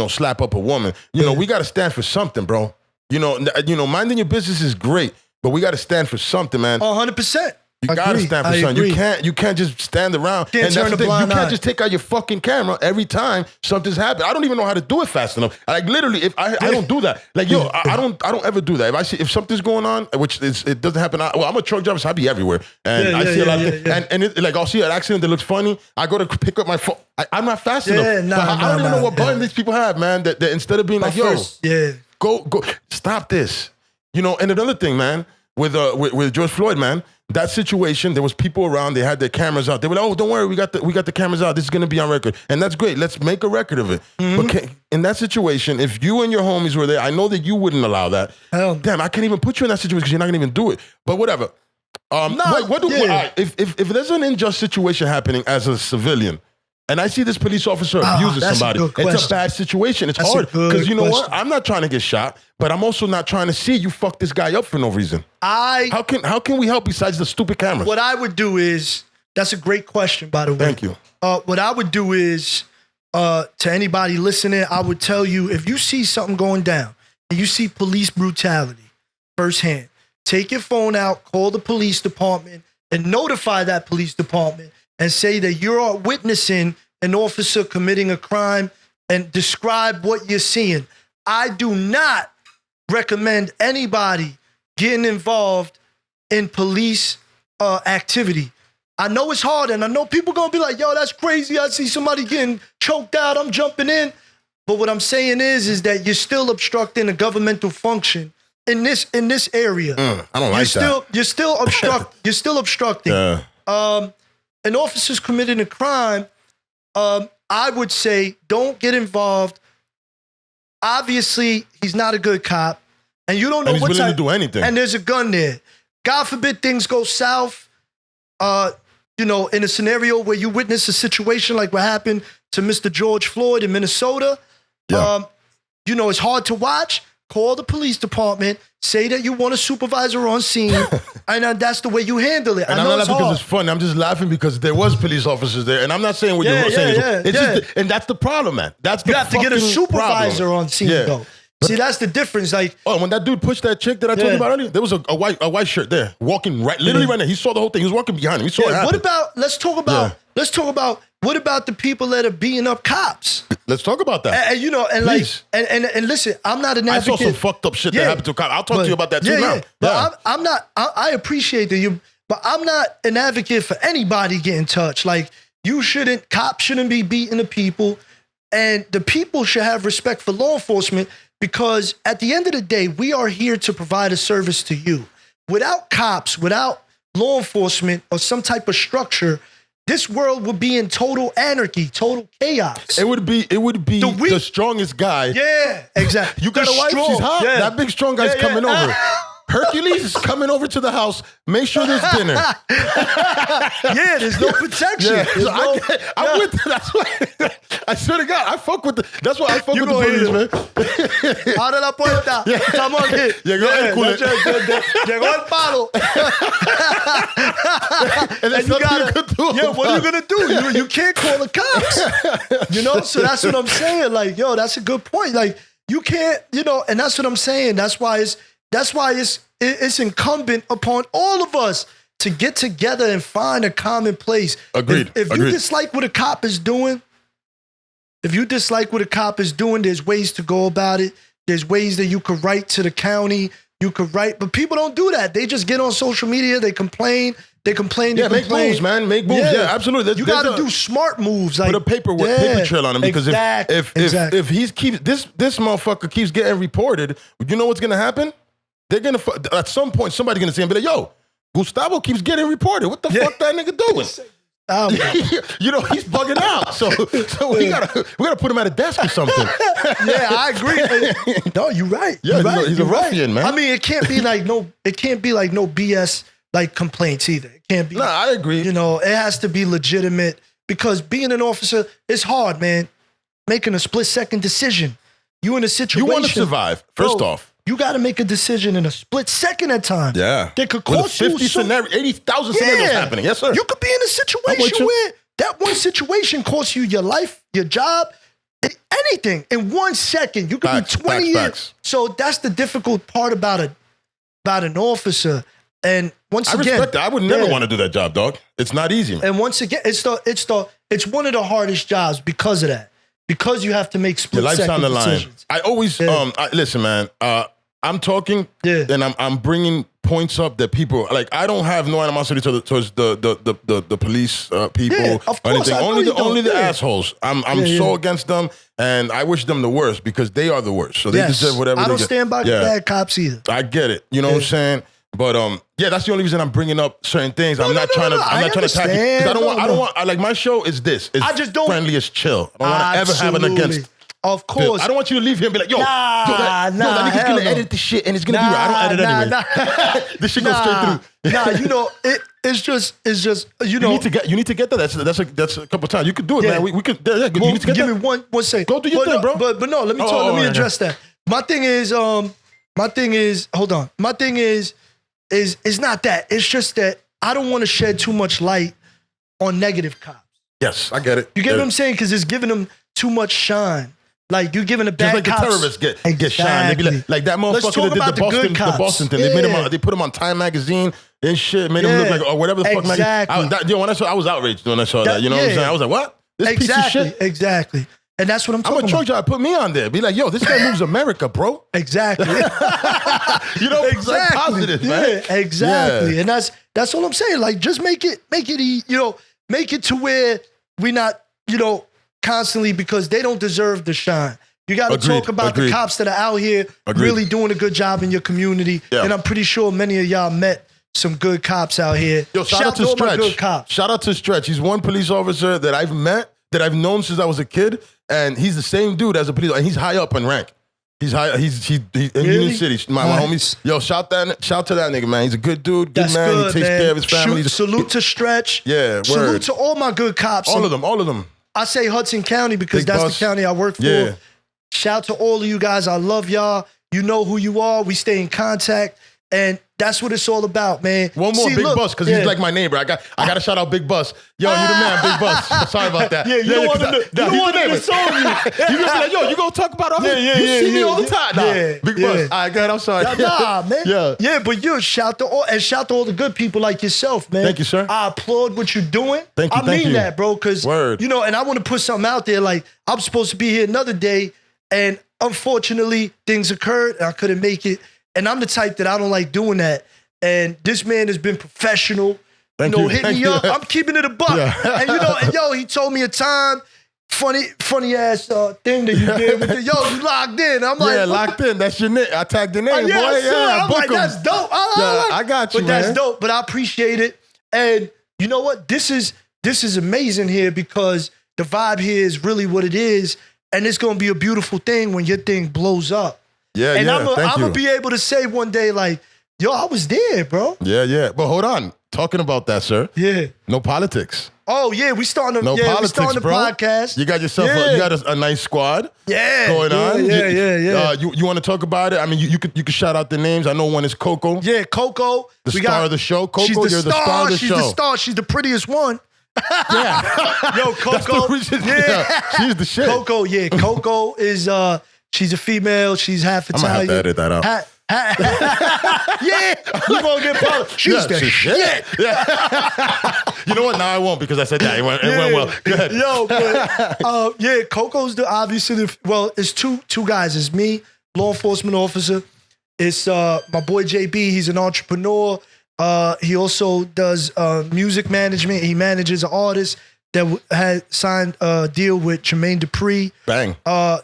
slap up a woman. We gotta stand for something, bro. Minding your business is great, but we gotta stand for something, man. 100%. You gotta stand for something. You can't just stand around. You can't just take out your fucking camera every time something's happened. I don't even know how to do it fast enough. Like literally, if I don't do that. Like I don't ever do that. If something's going on, which it doesn't happen. I'm a truck driver, so I be everywhere, and I see a lot of things. And I'll see an accident that looks funny. I go to pick up my phone. I'm not fast enough. I don't even know what button these people have, man. That instead of being like, go stop this. And another thing, man, with George Floyd, man. That situation, there was people around. They had their cameras out. They were like, "Oh, don't worry, we got the cameras out. This is gonna be on record, and that's great. Let's make a record of it." Mm-hmm. But in that situation, if you and your homies were there, I know that you wouldn't allow that. Damn, I can't even put you in that situation because you're not gonna even do it. But whatever. If there's an unjust situation happening as a civilian, and I see this police officer abusing somebody, it's a bad situation. It's hard because you know what? I'm not trying to get shot, but I'm also not trying to see you fuck this guy up for no reason. How can we help besides the stupid cameras? What I would do is, that's a great question, by the way. Thank you. What I would do is, to anybody listening, I would tell you, if you see something going down and you see police brutality firsthand, take your phone out, call the police department, and notify that police department and say that you're witnessing an officer committing a crime and describe what you're seeing. I do not recommend anybody getting involved in police activity. I know it's hard, and I know people gonna be like, yo, that's crazy. I see somebody getting choked out, I'm jumping in. But what I'm saying is that you're still obstructing a governmental function in this area. I don't like that. You're still obstructing. Yeah. An officer's committing a crime, I would say don't get involved. Obviously, he's not a good cop, and you don't know what's willing to do anything. And there's a gun there. God forbid things go south. In a scenario where you witness a situation like what happened to Mr. George Floyd in Minnesota. Yeah. It's hard to watch, call the police department, say that you want a supervisor on scene, and that's the way you handle it. And I'm not laughing because it's funny. I'm just laughing because there was police officers there, and I'm not saying what you're saying. Just, and that's the problem, man. That's you have to get a supervisor on scene, though. See, that's the difference. Like, when that dude pushed that chick that I told you about earlier, there was a white shirt there, walking literally right there. He saw the whole thing. He was walking behind him. He saw it happen. What about? Let's talk about. What about the people that are beating up cops? Let's talk about that. And and listen, I'm not an advocate. I saw some fucked up shit that happened to a cop. I'll talk to you about that too now. But I'm not. I appreciate that you, but I'm not an advocate for anybody getting touched. Like, cops shouldn't be beating the people, and the people should have respect for law enforcement. Because at the end of the day, we are here to provide a service to you. Without cops, without law enforcement or some type of structure, this world would be in total anarchy, total chaos. It would be the strongest guy. Yeah, exactly. You got a wife, she's hot. Yeah. That big strong guy's coming over. Hercules is coming over to the house. Make sure there's dinner. There's no protection. I'm with that. That's why I swear to God, I fuck with that's why I fuck with the police, man. Abre la puerta. Come on, kid. Llegó el culo. Llegó el palo. And you gotta, what are you gonna do? You can't call the cops. So that's what I'm saying. Like, that's a good point. Like, you can't, and that's what I'm saying. That's why it's incumbent upon all of us to get together and find a common place. Agreed. If you dislike what a cop is doing, there's ways to go about it. There's ways that you could write to the county. But people don't do that. They just get on social media. They complain. Make moves, man. Make moves. Yeah, absolutely. You got to do smart moves. Like, put a paper trail on him, because if he keeps this motherfucker keeps getting reported, you know what's gonna happen? They're gonna at some point somebody's gonna say and be like, "Yo, Gustavo keeps getting reported. What the fuck that nigga doing?" He's bugging out. So we gotta put him at a desk or something. I agree. No, you're right. Yeah, he's a ruffian, man. I mean, it can't be like no BS like complaints either. It can't be. No, I agree. It has to be legitimate, because being an officer is hard, man. Making a split-second decision. You in a situation. You want to survive, first off. You got to make a decision in a split second at times. Yeah. That could cost you 80,000 scenarios happening. Yes, sir. You could be in a situation where that one situation costs you your life, your job, anything. In 1 second, you could be 20 years. Facts. So that's the difficult part about an officer. And once again, I respect that. I would never want to do that job, dog. It's not easy, man. And once again, it's one of the hardest jobs because of that. Because you have to make split-second decisions. I always listen, man. I'm talking, and I'm bringing points up that people like. I don't have no animosity towards the police people or anything. Only the assholes. I'm so against them, and I wish them the worst, because they are the worst. So they deserve whatever. I don't stand by bad cops either. I get it. You know what I'm saying? But that's the only reason I'm bringing up certain things. I'm not trying to attack you. I don't want. Like, my show is this. It's I just don't. Friendly as chill. I don't want to ever have an against. Of course. I don't want you to leave here and be like, that nigga's gonna edit this shit and it's gonna be right. I don't edit anyway. This shit goes straight through. It's just you need to get that. That's a couple times. You could do it, man. We could. You need to get give me one second. Go do your thing, bro. But no, let me address that. My thing is hold on. My thing is not that. It's just that I don't want to shed too much light on negative cops. Yes, I get it. You get what I'm saying? Because it's giving them too much shine. Like, you're giving the bad cops. Just like the terrorists get shine. They be like that motherfucker that did the Boston thing. They put him on Time magazine and shit. Made him look like, or whatever the fuck magazine. When I was outraged when I saw that. You know what I'm saying? I was like, what? This piece of shit? Exactly. And that's what I'm talking about. I'm a truck driver. Put me on there. Be like, yo, this guy moves America, bro. Exactly. Exactly. Like, positive, man. Yeah, exactly. Yeah. And that's all I'm saying. Like, just make it, make it to where we not, constantly, because they don't deserve the shine. You got to talk about the cops that are out here really doing a good job in your community. Yeah. And I'm pretty sure many of y'all met some good cops out here. Yo, shout out to Stretch. Good cops. Shout out to Stretch. He's one police officer that I've met, that I've known since I was a kid, and he's the same dude as a police. And he's high up in rank. He's in Union City. My homies. Yo, shout to that nigga, man. He's a good dude, good man. He takes care of his family. Salute to Stretch. Yeah, word. Salute to all my good cops. All of them. I say Hudson County because that's the county I work for. Yeah. Shout to all of you guys. I love y'all. You know who you are. We stay in contact. And that's what it's all about, man. One more, Big Bus, because he's like my neighbor. I got to shout out Big Bus. Yo, you the man, Big Bus. Sorry about that. Yeah, you don't want him to song you. You gonna be like, yo, you gonna talk about Officer? You see me all the time. Big Bus. All right, go ahead. I'm sorry. Nah, man. Yeah, but you shout to all the good people like yourself, man. Thank you, sir. I applaud what you're doing. Thank you. I mean that, bro, because Word. And I want to put something out there. Like, I'm supposed to be here another day, and unfortunately, things occurred, and I couldn't make it. And I'm the type that I don't like doing that. And this man has been professional. Thank you. Hit me up. I'm keeping it a buck. Yeah. And he told me a time, funny ass thing that you did with you locked in. I'm like, locked in. That's your name. I tagged the name, boy. I'm like, that's dope. I got you, but man. That's dope. But I appreciate it. And you know what? This is amazing here because the vibe here is really what it is, and it's gonna be a beautiful thing when your thing blows up. Yeah, and yeah. I'm gonna be able to say one day, like, yo, I was there, bro. Yeah. But hold on. Talking about that, sir. Yeah. No politics. Oh, yeah. We starting the podcast. You got yourself a nice squad going on. Yeah. You want to talk about it? I mean, you could shout out the names. I know one is Coco. Yeah, Coco. The star of the show. Coco, you're the star of the show. She's the star. She's the prettiest one. Yeah. Yo, Coco. She's the shit. Coco, yeah. Coco is, she's a female. She's half Italian. I'm going to have to edit that out. Yeah, you gonna get politics. She's the shit. Yeah. You know what? Now I won't because I said that. It went well. Go ahead. Yo, but Coco's it's two guys. It's me, law enforcement officer. It's my boy JB. He's an entrepreneur. He also does music management. He manages an artist that had signed a deal with Jermaine Dupri. Bang.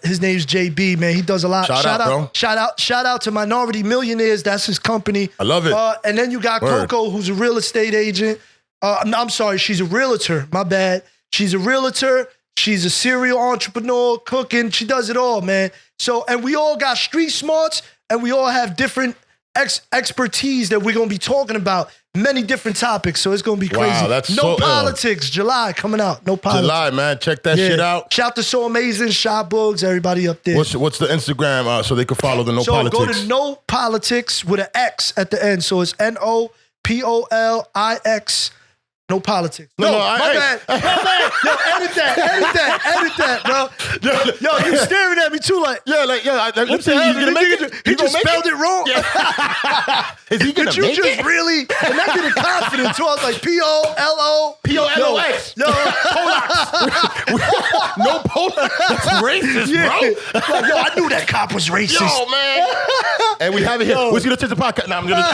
His name's JB, man. He does a lot. Shout out to Minority Millionaires. That's his company. I love it. And then you got Coco, who's a real estate agent. I'm sorry, she's a realtor. My bad. She's a realtor. She's a serial entrepreneur, cooking. She does it all, man. So, and we all got street smarts, and we all have different expertise that we're going to be talking about. Many different topics, so it's going to be crazy. Wow, that's no politics. July coming out. No politics. July, man. Check that shit out. Shout to So Amazing, Shot Bugs, everybody up there. What's the Instagram so they can follow the No Politics? So go to No Politics with an X at the end. So it's NOPOLIX. No politics. My bad. Yo, edit that, bro. Yo, you staring at me too, like. Yeah, like, let's say he's gonna make it. He just spelled it wrong. Yeah. Is he gonna make it? But you just really, and that did it confident too. I was like, POLOX. Yo, Polax. No Polax. That's racist, bro. Like, yo, I knew that cop was racist. Yo, man. And we have it here. We're gonna take the podcast. Now I'm gonna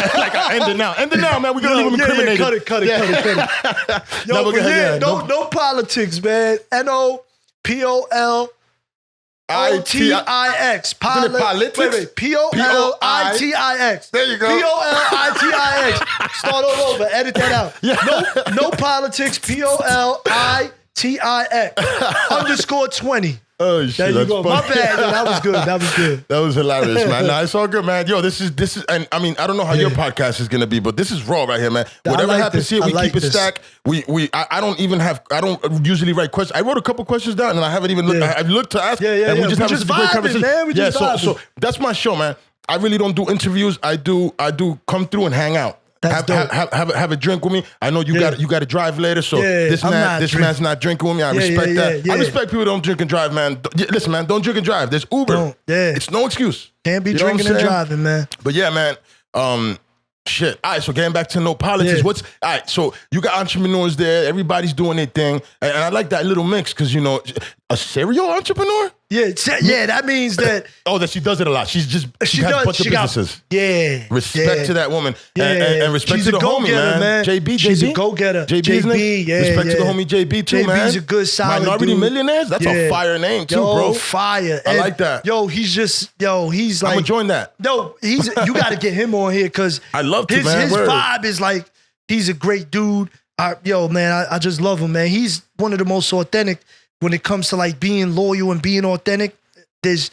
end it now. End it now, man. We're gonna leave him incriminated. Cut it. Yo, no politics, man. NOPOLITIX. Politics. POLITIX. There you go. POLITIX. Start all over. Edit that out. Yeah. No politics. POLITIX. _20. Oh shit! There you that's go. funny. My bad. Yo, that was good. That was hilarious, man. Nah, it's all good, man. Yo, this is, and I mean, I don't know how your podcast is gonna be, but this is raw right here, man. Whatever happens here, we keep it stacked. I don't usually write questions. I wrote a couple questions down, and I haven't even looked. I've looked to ask, and we just have such a great conversation. Man. So that's my show, man. I really don't do interviews. I do come through and hang out. Have a drink with me. I know you got to drive later, so this man's not drinking with me. I respect that. I respect people who don't drink and drive, man. Listen, man, don't drink and drive. There's Uber. It's no excuse. Can't be drinking and driving, man. But yeah, man. Shit. All right, so getting back to No Politics. All right, so you got entrepreneurs there. Everybody's doing their thing. And I like that little mix because, a serial entrepreneur? Yeah, that means that... that she does it a lot. She has a bunch of businesses. Respect to that woman. And respect to the homie, man. JB. She's a go-getter. JB, respect to the homie JB, too, man. JB's a good, solid Minority dude. Millionaires? That's a fire name, too, bro. Fire. I like that. He's like... I'm gonna join that. You got to get him on here because... I love to, man. His vibe is like, he's a great dude. I just love him, man. He's one of the most authentic when it comes to like being loyal and being authentic. He's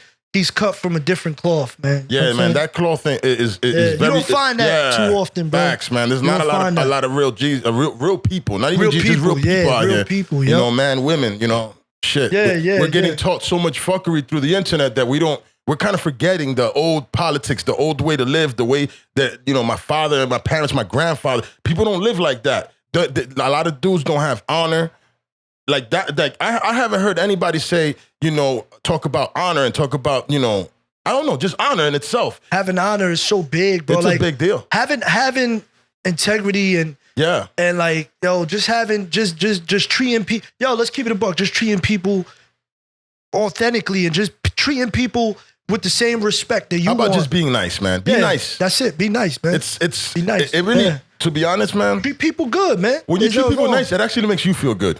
cut from a different cloth, man. Yeah, man, that cloth thing is very... You don't find that too often, bro. Facts, man. There's not a lot of real G's, real people. Not even G's, real people out here. People, man, women, shit. We're getting taught so much fuckery through the internet that we don't we're kind of forgetting the old politics, the old way to live, the way that, you know, my father and my parents, my grandfather, people don't live like that. A lot of dudes don't have honor. Like that, like I haven't heard anybody say, you know, talk about honor and talk about, you know, I don't know, just honor in itself. Having honor is so big, bro. It's like, a big deal. Having integrity and like, yo, just having just treating people. Yo, let's keep it a buck. Just treating people authentically and just treating people with the same respect that you want. How about just being nice, man? Be nice. That's it. Be nice, man. It's be nice. It really, to be honest, man. Treat people good, man. When you treat people nice, it actually makes you feel good.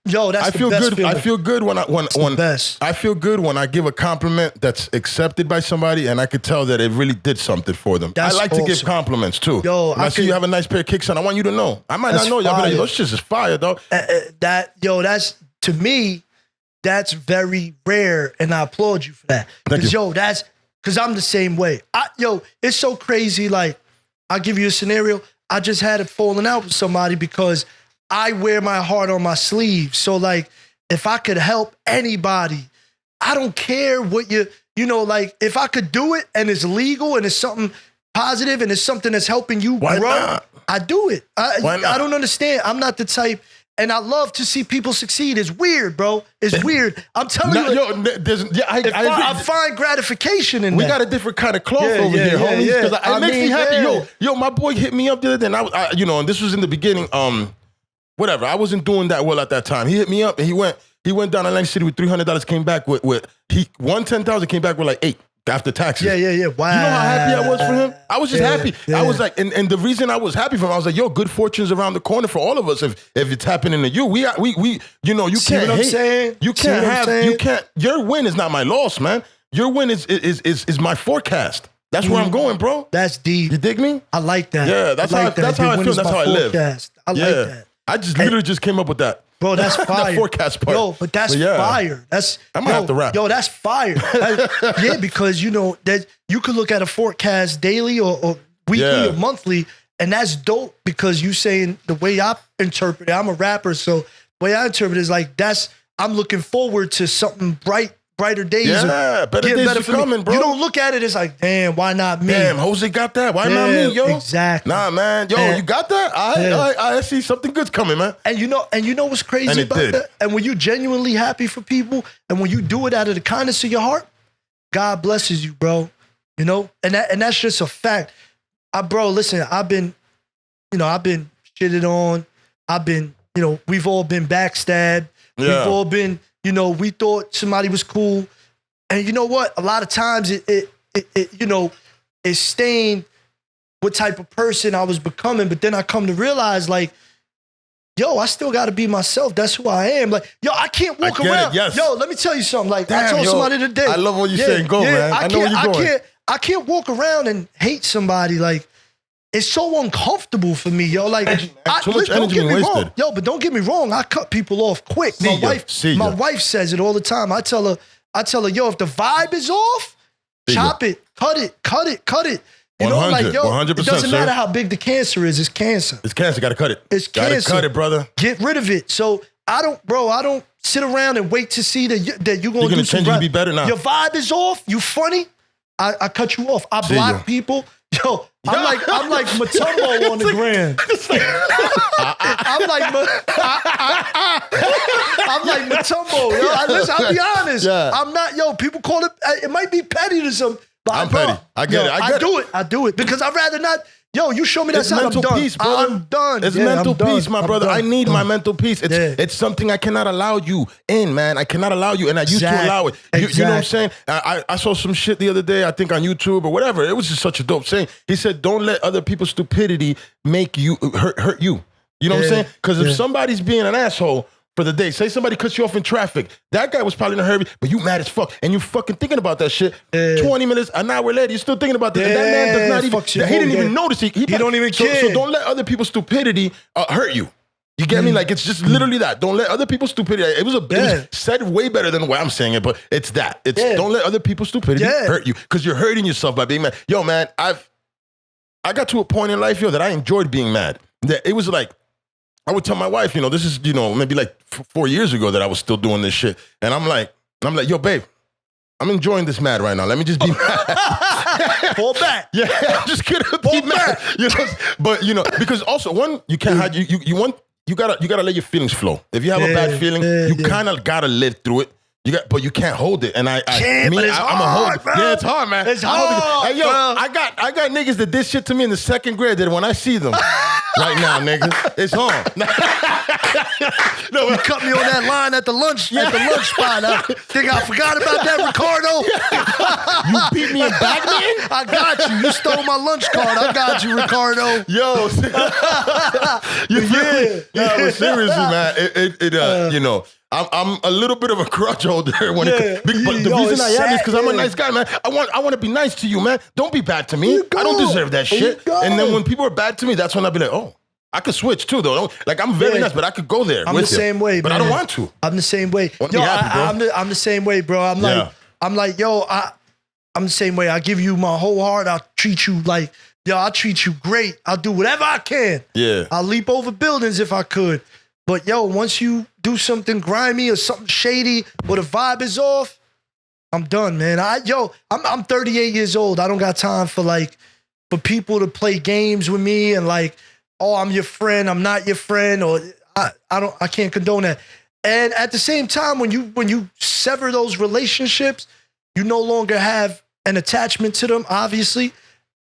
Yo, that's the best feeling. I feel good when I feel good when I give a compliment that's accepted by somebody, and I could tell that it really did something for them. I like to give compliments too. Yo, when I see you have a nice pair of kicks on, I want you to know. I might not know y'all, but those shits is fire, dog. That's to me, that's very rare, and I applaud you for that. Because because I'm the same way. It's so crazy. Like, I'll give you a scenario. I just had it falling out with somebody because I wear my heart on my sleeve. So, like, if I could help anybody, I don't care what you know, like, if I could do it and it's legal and it's something positive and it's something that's helping you grow, not? I do it. Why not? I don't understand. I'm not the type, and I love to see people succeed. It's weird, bro. It's weird. I'm telling you. I find gratification in that. We got a different kind of cloth over here, homies. Because it makes me happy. Yo, my boy hit me up the other day, and I you know, and this was in the beginning. Whatever. I wasn't doing that well at that time. He hit me up and he went down to Atlantic City with $300. Came back with he won 10,000. Came back with like 8 after taxes. Yeah. Wow. You know how happy I was for him? I was just happy. I was like, and the reason I was happy for him, I was like, yo, good fortune's around the corner for all of us. If it's happening to you, we you know, you See can't what I'm hate. saying? You can't. Your win is not my loss, man. Your win is my forecast. That's where I'm going, bro. That's deep. You dig me? I like that. Yeah, that's how I feel. That's how I live. I like that. I just literally just came up with that. Bro, that's fire. The forecast part. Yo, but that's fire. I'm gonna have to rap. Yo, that's fire. Because you know that you could look at a forecast daily or weekly or monthly, and that's dope because you saying the way I interpret it. I'm a rapper, so the way I interpret it is like I'm looking forward to something brighter days. Yeah, better days are coming, bro. You don't look at it as like, damn, why not me? Damn, Jose got that. Why not me, yo? Exactly. Nah, man. Yo, you got that? I see something good's coming, man. And you know what's crazy about that? And when you genuinely happy for people, and when you do it out of the kindness of your heart, God blesses you, bro. You know, and that's just a fact. Bro, listen, I've been shitted on. We've all been backstabbed. Yeah. We've all been, we thought somebody was cool. And you know what? A lot of times it stained what type of person I was becoming. But then I come to realize, like, yo, I still got to be myself. That's who I am. Like, yo, I can't walk around. Yes. Yo, let me tell you something. Like, damn, I told somebody today. I love what you're saying. Go, man. I know where you're going. I can't walk around and hate somebody. Like, it's so uncomfortable for me, yo. Like, too much energy being wasted. Yo, but don't get me wrong. I cut people off quick. My wife says it all the time. I tell her, yo, if the vibe is off, chop it, cut it. You know, like, yo, 100%, it doesn't matter how big the cancer is. It's cancer. It's cancer. Got to cut it. It's cancer. Got to cut it, brother. Get rid of it. So I don't sit around and wait to see that you're going to do change. You be better now. Your vibe is off. You funny. I cut you off. I block people. Yo, I'm like Matumbo on the gram. I'm like Matumbo. Yo, listen, I'll be honest. Yeah. I'm not. Yo, people call it. It might be petty to some. But I'm petty. I get it. I do it because I'd rather not. Yo, you show me that side, I'm done. Peace, brother. I'm done. It's mental peace, my brother. I need my mental peace. It's something I cannot allow you in, man. I cannot allow you, and I used to allow it. You know what I'm saying? I saw some shit the other day, I think on YouTube or whatever. It was just such a dope saying. He said, don't let other people's stupidity make you hurt you. You know what I'm saying? Because if somebody's being an asshole for the day, say somebody cuts you off in traffic, that guy was probably in a hurry, but you mad as fuck, and you fucking thinking about that shit. 20 minutes, an hour later, you're still thinking about this. And that man does not even, he didn't even notice. He don't even care. So don't let other people's stupidity hurt you. You get me? Like, it's just literally that. Don't let other people's stupidity, it was said way better than the way I'm saying it, but it's that. Don't let other people's stupidity hurt you, because you're hurting yourself by being mad. Yo, man, I got to a point in life, yo, that I enjoyed being mad. That it was like, I would tell my wife, this is, maybe like 4 years ago that I was still doing this shit. And I'm like, yo, babe, I'm enjoying this mad right now. Let me just be mad. Fall back. Yeah, I'm just gonna be mad. You know, but because also one, you can't hide. You gotta let your feelings flow. If you have a bad feeling, you kind of gotta live through it. But you can't hold it. And I'm a hold. Yeah, it's hard, man. It's hard. Hey, yo, I got niggas that did shit to me in the 2nd grade that when I see them right now, nigga, it's hard. You cut me on that line at the lunch spot. I think I forgot about that, Ricardo. You beat me in Batman? I got you. You stole my lunch card. I got you, Ricardo. Yo, you feel me? No, but seriously, man, I'm a little bit of a grudge holder when but the reason I am is because I'm a nice guy, man. I want to be nice to you, man. Don't be bad to me. I don't deserve that shit. And then when people are bad to me, that's when I'll be like, oh, I could switch too, though. Like I'm very nice, but I could go there. I'm the same way, but man. I don't want to. I'm the same way. Yo, happy, I'm the same way, bro. I'm like, yo, I'm the same way. I give you my whole heart. I'll treat you like, I'll treat you great. I'll do whatever I can. Yeah. I'll leap over buildings if I could. But yo, once you do something grimy or something shady or the vibe is off, I'm done, man. I'm 38 years old. I don't got time for people to play games with me and oh, I'm your friend, I'm not your friend, or I can't condone that. And at the same time, when you sever those relationships, you no longer have an attachment to them, obviously.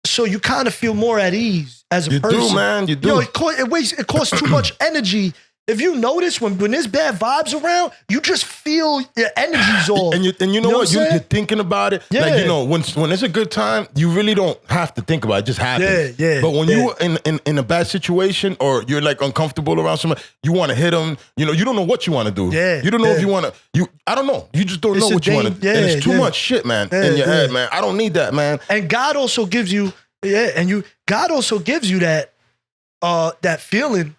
So you kind of feel more at ease as a person. You do, man. You do. Yo, it costs too much energy. If you notice when there's bad vibes around, you just feel your energy's off. And you know what? You're thinking about it. Yeah. Like, when it's a good time, you really don't have to think about it. It just happens. Yeah. But when you're in a bad situation or you're uncomfortable around someone, you want to hit them. You don't know what you want to do. Yeah. You don't know if you want to. I don't know. You just don't know what you want to do. And it's too much shit, man, in your head, man. I don't need that, man. And God also gives you, God also gives you that feeling.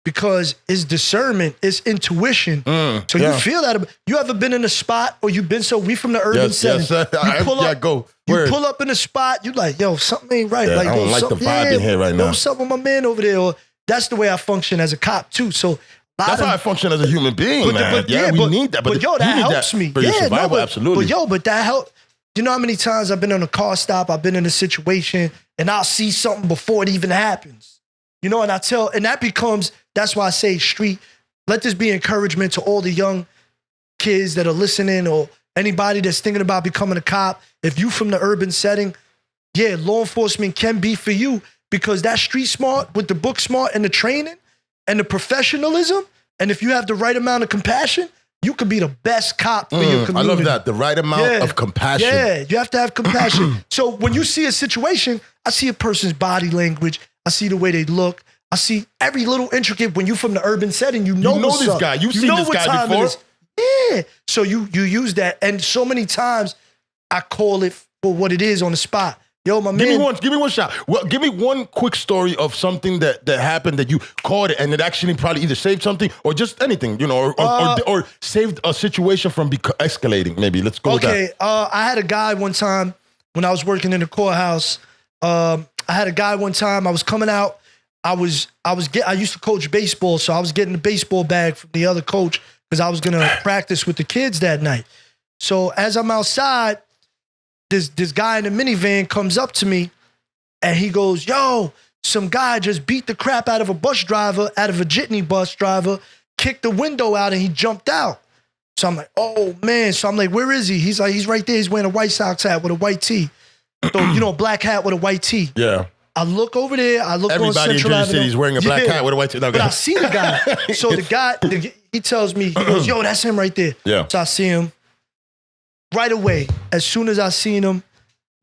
Because it's discernment, it's intuition. So you feel that. You ever been in a spot or you've been we from the urban setting. Yes, go. You pull up in a spot, you like, yo, something ain't right. Yeah, I don't like the vibe in here right now. What's up with my man over there? Or that's the way I function as a cop too. So that's how I function as a human being, man. We need that. But yo, that helps me. For your survival, absolutely. But that helps. You know how many times I've been on a car stop, I've been in a situation, and I'll see something before it even happens. And that's why I say street, let this be encouragement to all the young kids that are listening or anybody that's thinking about becoming a cop. If you from the urban setting, law enforcement can be for you because that street smart with the book smart and the training and the professionalism, and if you have the right amount of compassion, you could be the best cop for your community. I love that, the right amount of compassion. Yeah, you have to have compassion. So when you see a situation, I see a person's body language, I see the way they look. I see every little intricate. When you from the urban setting, you know this up. guy. You've seen this guy before. Yeah. So you use that. And so many times I call it for what it is on the spot. Yo, my man. Give me one shot. Well, give me one quick story of something that happened that you caught it and it actually probably either saved something or just anything, or saved a situation from escalating. Maybe let's go with that. Okay. I had a guy one time when I was working in the courthouse. I was coming out. I used to coach baseball, so I was getting the baseball bag from the other coach because I was gonna practice with the kids that night. So as I'm outside, this guy in the minivan comes up to me and he goes, "Yo, some guy just beat the crap out of a jitney bus driver, kicked the window out and he jumped out." So I'm like, "Oh man!" So I'm like, "Where is he?" He's like, "He's right there. He's wearing a White Sox hat with a white tee." So black hat with a white tee. Yeah. I look over there. I look on Central Avenue. Everybody in Jersey City is wearing a black hat with a white tee. But I see the guy. So the guy, he tells me, he goes, "Yo, that's him right there." Yeah. So I see him right away. As soon as I seen him,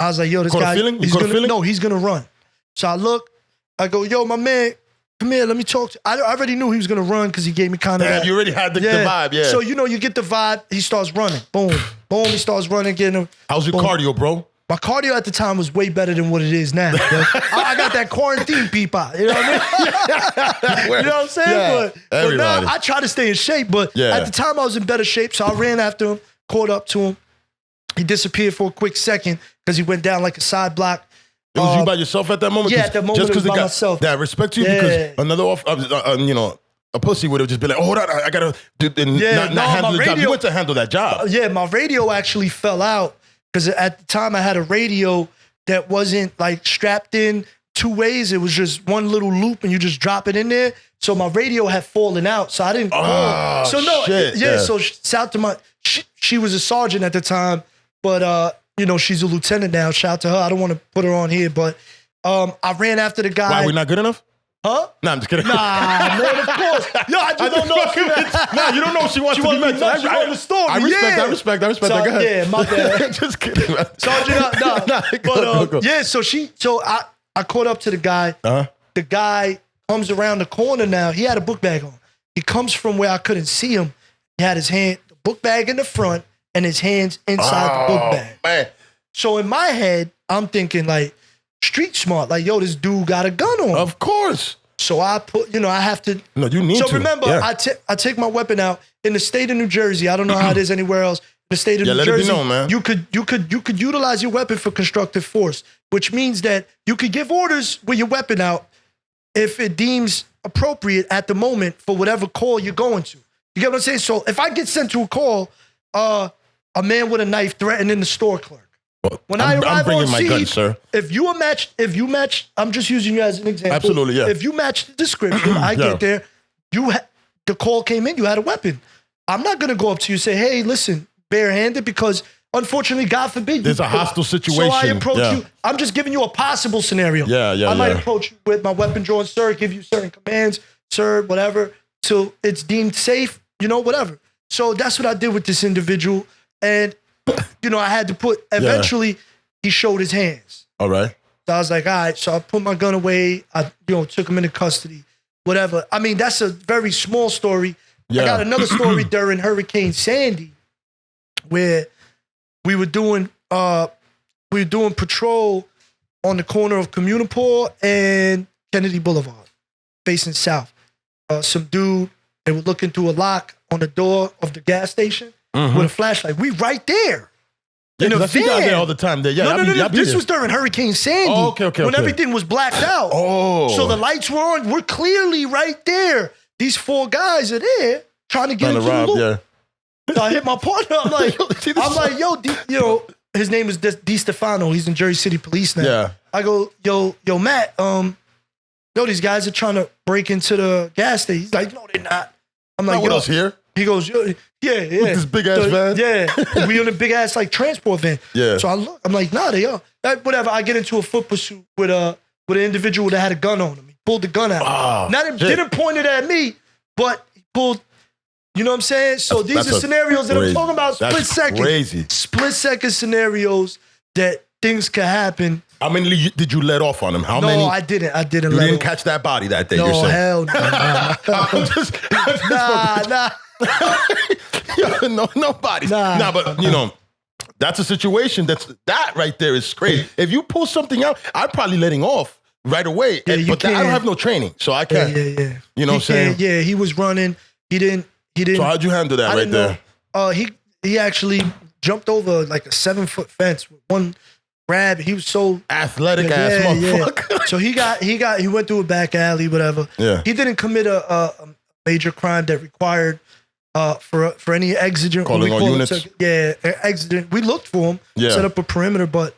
I was like, "Yo, this guy, he's gonna run." So I look. I go, "Yo, my man, come here. Let me talk to you." I already knew he was gonna run because he gave me kind of that. You already had the vibe. Yeah. So you get the vibe. He starts running. Boom, boom. He starts running. Getting him. How's your cardio, bro? My cardio at the time was way better than what it is now. I got that quarantine peep out. You know what I mean? You know what I'm saying? Yeah, but now I try to stay in shape. But at the time I was in better shape. So I ran after him, caught up to him. He disappeared for a quick second because he went down like a side block. It was you by yourself at that moment? Yeah, at that moment it was by myself. That respect to you because another a pussy would have just been like, "Hold on, I gotta not handle the job." You went to handle that job. My radio actually fell out because at the time I had a radio that wasn't like strapped in 2 ways. It was just one little loop and you just drop it in there. So my radio had fallen out. So I didn't call. So no, shit, yeah. So shout out to my, she was a sergeant at the time, but you know, she's a lieutenant now. Shout out to her. I don't want to put her on here, but I ran after the guy. Why, we not good enough? Huh? Nah, I'm just kidding. Nah, man, of course. Yo, I don't know. Nah, you don't know if she wants to be mentioned. I the story. I respect. So, Go ahead. yeah, my bad. Just kidding, man. Sergeant, Go. yeah, so I caught up to the guy. Uh-huh. The guy comes around the corner now. He had a book bag on. He comes from where I couldn't see him. He had the book bag in the front and his hands inside the book bag. Man. So in my head, I'm thinking like street smart. Like, yo, this dude got a gun on him. Of course. So I put, I have to. No, you need to. So remember, I take my weapon out in the state of New Jersey. I don't know how it is anywhere else. In the state of New Jersey, let it be known, man. You could utilize your weapon for constructive force, which means that you could give orders with your weapon out if it deems appropriate at the moment for whatever call you're going to. You get what I'm saying? So if I get sent to a call, a man with a knife threatening the store clerk. When I arrive bringing on my scene, gun, sir. if you match, I'm just using you as an example. Absolutely, yeah. If you match the description, I get there. The call came in. You had a weapon. I'm not gonna go up to you and say, "Hey, listen, barehanded," because unfortunately, God forbid, there's a hostile situation. So I approach you. I'm just giving you a possible scenario. I might approach you with my weapon drawn, sir. Give you certain commands, sir, whatever, till it's deemed safe. Whatever. So that's what I did with this individual, and. I had to put, eventually, he showed his hands. All right. So I was like, all right. So I put my gun away. I, took him into custody, whatever. I mean, that's a very small story. Yeah. I got another story during Hurricane Sandy where we were doing patrol on the corner of Communipaw and Kennedy Boulevard, facing south. Some dude, they were looking through a lock on the door of the gas station. With a flashlight. We right there. Yeah, I see guys there all the time. Yeah, No. This was during Hurricane Sandy. Oh, okay. When everything was blacked out. Oh. So the lights were on. We're clearly right there. These 4 guys are there trying to get into the loop. Yeah. So I hit my partner. I'm like, yo, his name is Di Stefano. He's in Jersey City Police now. Yeah. I go, yo, Matt, these guys are trying to break into the gas station. He's like, no, they're not. I'm like, what else here? He goes, yeah. With this big ass van? Yeah. We on a big ass like transport van. Yeah. So I look, I'm like, nah, they are. Whatever. I get into a foot pursuit with an individual that had a gun on him. He pulled the gun out. Didn't point it at me, but he pulled, you know what I'm saying? So these are scenarios that I'm talking about, split second scenarios that things could happen. How many did you let off on him? How many? No, I didn't. You didn't catch that body that day, no, you're saying? Hell no. I'm just nah. No body. Nah, but that's a situation that right there is crazy. If you pull something out, I'm probably letting off right away. Yeah, but I don't have no training, so I can't. Yeah. You know what I'm saying? Yeah, he was running. He didn't. So how'd you handle that right there? He actually jumped over like a 7-foot fence with one grab. He was so athletic ass motherfucker. Yeah. So he went through a back alley, whatever. Yeah. He didn't commit a major crime that required for any exigent. Calling all units. Exigent. We looked for him, set up a perimeter, but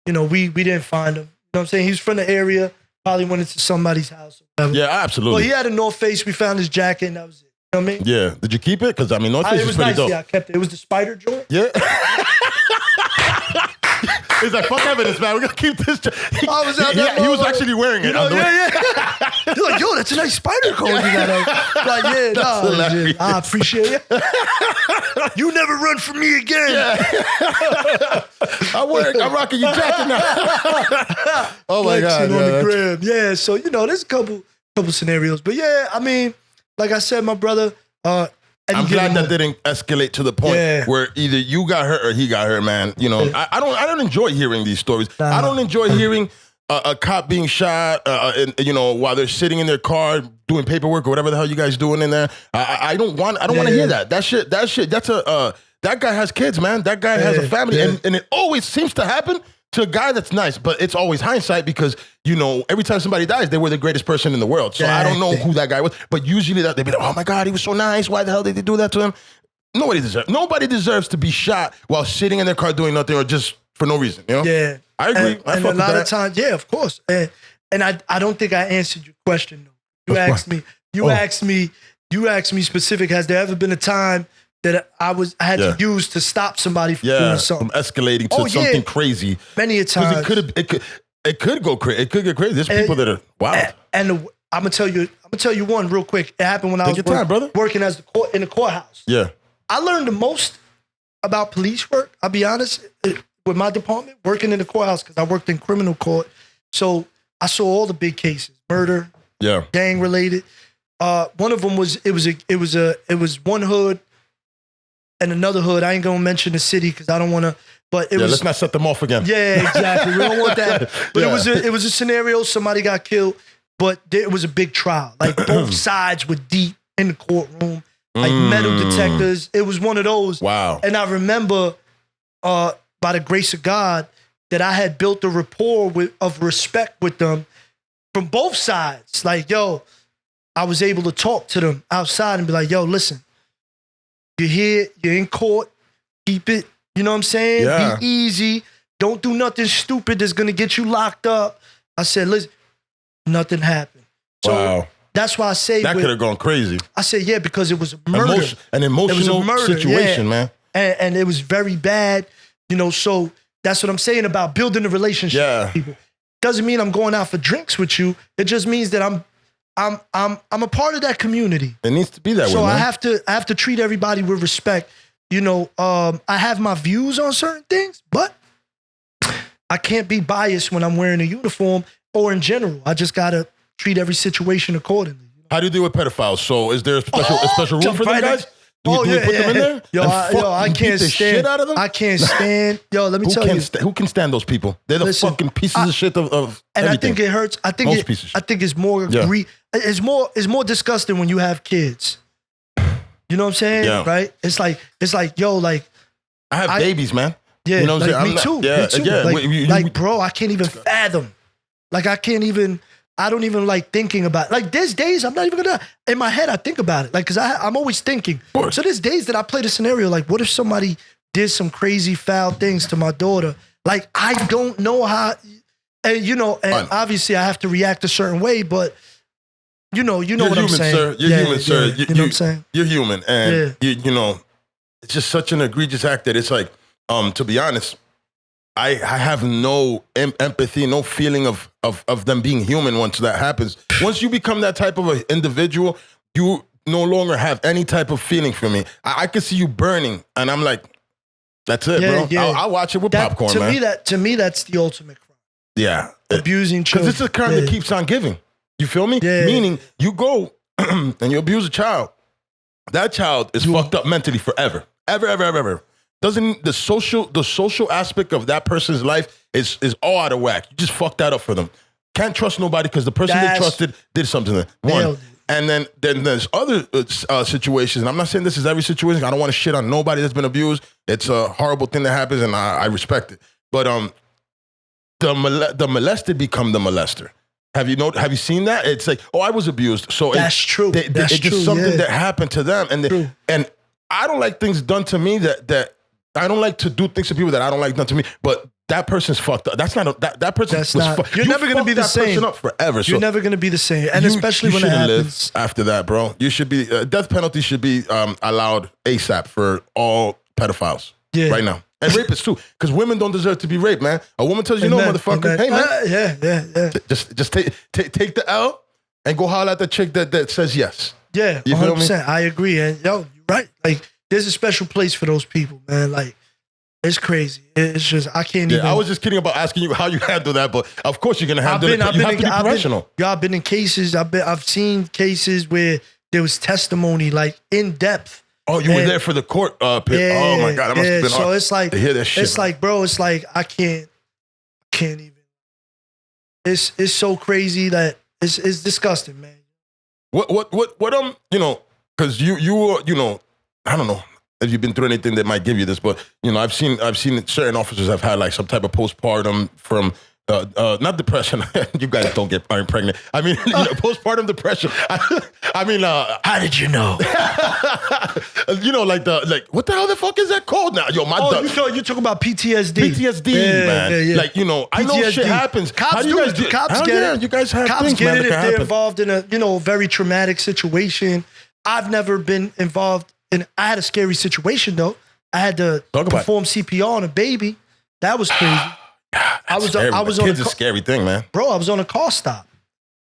we didn't find him. You know what I'm saying? He was from the area. Probably went into somebody's house. Or whatever. Yeah, absolutely. Well, he had a North Face. We found his jacket, and that was it. You know what I mean? Yeah. Did you keep it? Because North Face is pretty dope. Yeah, I kept it. It was the spider joint. Yeah. He's like, fuck evidence, man. We're going to keep this. He was actually wearing it. You're like, yo, that's a nice spider coat you got. Like, I appreciate it. You never run from me again. Yeah. I'm rocking your jacket now. Oh, my God. On the gram. Yeah, so, there's a couple scenarios. But, yeah, I mean, like I said, my brother... I'm glad that didn't escalate to the point where either you got hurt or he got hurt, man. I don't enjoy hearing these stories. I don't enjoy hearing a cop being shot, while they're sitting in their car doing paperwork or whatever the hell you guys doing in there. I don't want to hear that. That shit. That guy has kids, man. That guy has a family, and it always seems to happen to a guy that's nice, but it's always hindsight because, every time somebody dies, they were the greatest person in the world. So I don't know who that guy was, but usually they'd be like, oh my God, he was so nice. Why the hell did they do that to him? Nobody deserves to be shot while sitting in their car doing nothing or just for no reason, you know? Yeah. I agree. And a lot of times, yeah, of course. And I don't think I answered your question though. You asked me specific, has there ever been a time that I had to use to stop somebody from doing something? From escalating to something crazy. Many a times. It could go crazy. It could get crazy. There's people that are wild. And I'm gonna tell you one real quick. It happened when I was working as in the courthouse. Yeah. I learned the most about police work, I'll be honest, with my department, working in the courthouse, because I worked in criminal court. So I saw all the big cases, murder, gang related. One of them was it was one hood and another hood. I ain't gonna mention the city because I don't want to. But let's not set them off again. Yeah, exactly. We don't want that. But it was a scenario. Somebody got killed, but it was a big trial. Like both sides were deep in the courtroom, like metal detectors. It was one of those. Wow. And I remember, by the grace of God, that I had built a rapport of respect with them from both sides. Like, yo, I was able to talk to them outside and be like, yo, listen, you're here, you're in court, keep it, you know what I'm saying? Yeah. Be easy. Don't do nothing stupid that's going to get you locked up. I said, listen, nothing happened. So that's why I say that could have gone crazy. I said, yeah, because it was a murder. An emotional situation, man. And it was very bad, you know, so that's what I'm saying about building a relationship with people. Doesn't mean I'm going out for drinks with you. It just means that I'm a part of that community. It needs to be that way. So man. I have to treat everybody with respect. You know, I have my views on certain things, but I can't be biased when I'm wearing a uniform or in general. I just gotta treat every situation accordingly. How do you deal with pedophiles? So is there a special room for them guys? Do we put them in there? Yo, I can't stand shit out of them. I can't stand. Yo, let me tell you. Who can stand those people? They're the fucking pieces of shit of and everything. I think it hurts. I think it's more it's more disgusting when you have kids. You know what I'm saying? Yeah. Right? It's like, yo, like I have babies, man. Yeah, you know what like, I'm saying? me too. Like, bro, I can't even fathom. Like, I don't even like thinking about it. Like, there's days I'm not even gonna, in my head, I think about it. Like, cause I'm always thinking. So there's days that I play the scenario, like, what if somebody did some crazy foul things to my daughter? Like, I don't know how, and you know, and obviously I have to react a certain way, but you know you're what human, I'm saying. Sir. You're human, sir. You know what I'm saying? You're human. And you know, it's just such an egregious act that it's like, to be honest, I have no empathy, no feeling of them being human once that happens. Once you become that type of an individual, you no longer have any type of feeling for me. I can see you burning, and I'm like, that's it, bro. Yeah. I'll watch it with popcorn, man. To me, that's the ultimate crime. Yeah. Abusing children. Because it's a crime that keeps on giving. You feel me? Yeah. Meaning, you go and you abuse a child. That child is fucked up mentally forever. Ever. Doesn't the social aspect of that person's life is all out of whack. You just fucked that up for them. Can't trust nobody because the person they trusted did something to them. One. And then there's other situations. And I'm not saying this is every situation. I don't want to shit on nobody that's been abused. It's a horrible thing that happens, and I respect it. But the molested become the molester. Have you seen that? It's like, oh, I was abused. So that's true. It's just something that happened to them, and I don't like things done to me that I don't like to do things to people that I don't like done to me. But that person's fucked up. That's not that person. That's not. You're never gonna be the same. Person up forever. You're never gonna be the same, and especially when it happens after that, bro. You should be death penalty should be allowed ASAP for all pedophiles. Right now. And rapists too, because women don't deserve to be raped, man. A woman tells you no, motherfucker. Hey, man. Yeah. Just take the L and go holler at the chick that says yes. Yeah, you 100%. Feel me? I agree, and yo, you're right. Like, there's a special place for those people, man. Like, it's crazy. It's just I can't even. I was just kidding about asking you how you handle that, but of course you're gonna handle it. You have to be professional. I've been in cases. I've seen cases where there was testimony, like in depth. Oh, you were there for the court pit. Yeah, oh my God, that must have been hard. So it's like to hear that shit. It's like, bro, it's like I can't even. It's so crazy that it's disgusting, man. What you know, because you were, you know, I don't know if you've been through anything that might give you this, but you know, I've seen certain officers have had like some type of postpartum from not depression. You guys aren't pregnant. I mean, postpartum depression. I mean, how did you know? What the hell the fuck is that called now? Yo, you talking about PTSD? PTSD, man. Yeah. Like, I know shit happens. Cops do it. Cops get it. You guys have cops things, get man, it if that they're happen. involved in a very traumatic situation. I've never been involved in. I had a scary situation though. I had to perform CPR on a baby. That was crazy. God, I was on a scary thing, man. Bro, I was on a car stop,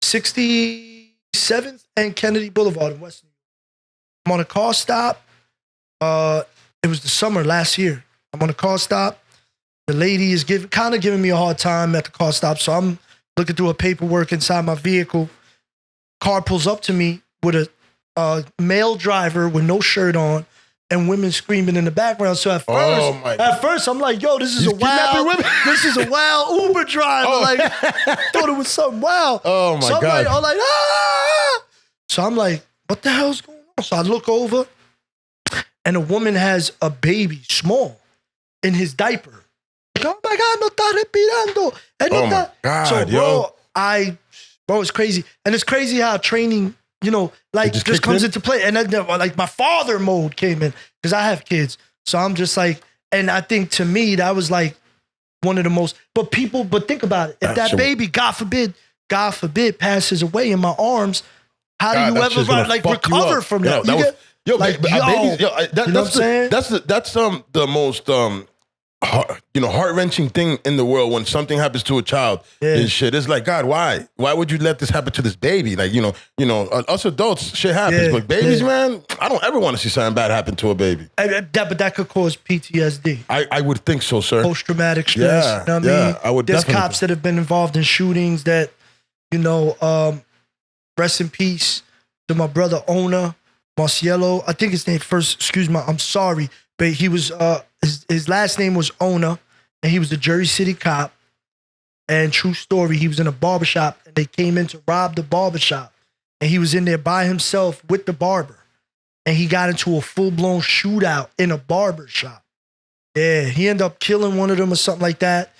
67th and Kennedy Boulevard in West New York. I'm on a car stop. It was the summer last year. I'm on a car stop. The lady is kind of giving me a hard time at the car stop, so I'm looking through her paperwork inside my vehicle. Car pulls up to me with a male driver with no shirt on and women screaming in the background. So at first I'm like, yo, this is a wild Uber driver. Like, thought it was something wild. Oh my God. I'm like, ah! So I'm like, what the hell's going on? So I look over and a woman has a baby, small, in his diaper. Oh my God, no está respirando. Oh my God, so bro, it's crazy. And it's crazy how training, just comes into play. And then, like, my father mode came in because I have kids. So I'm just like, and I think to me, that was like one of the most, but think about it. If that baby, God forbid, passes away in my arms, how do you ever recover from that? You know what I'm saying? That's the most heart-wrenching thing in the world when something happens to a child and shit. It's like, God, why? Why would you let this happen to this baby? Like, us adults, shit happens, but babies, man, I don't ever want to see something bad happen to a baby. But that could cause PTSD. I would think so, sir. Post-traumatic stress. Yeah, you know what I mean? I would. There's cops that have been involved in shootings that, rest in peace to my brother Ona Marciello. I think his name first. Excuse me, I'm sorry, but he was his last name was Ona, and he was a Jersey City cop. And true story, he was in a barbershop, and they came in to rob the barbershop, and he was in there by himself with the barber, and he got into a full-blown shootout in a barbershop. Yeah, he ended up killing one of them or something like that.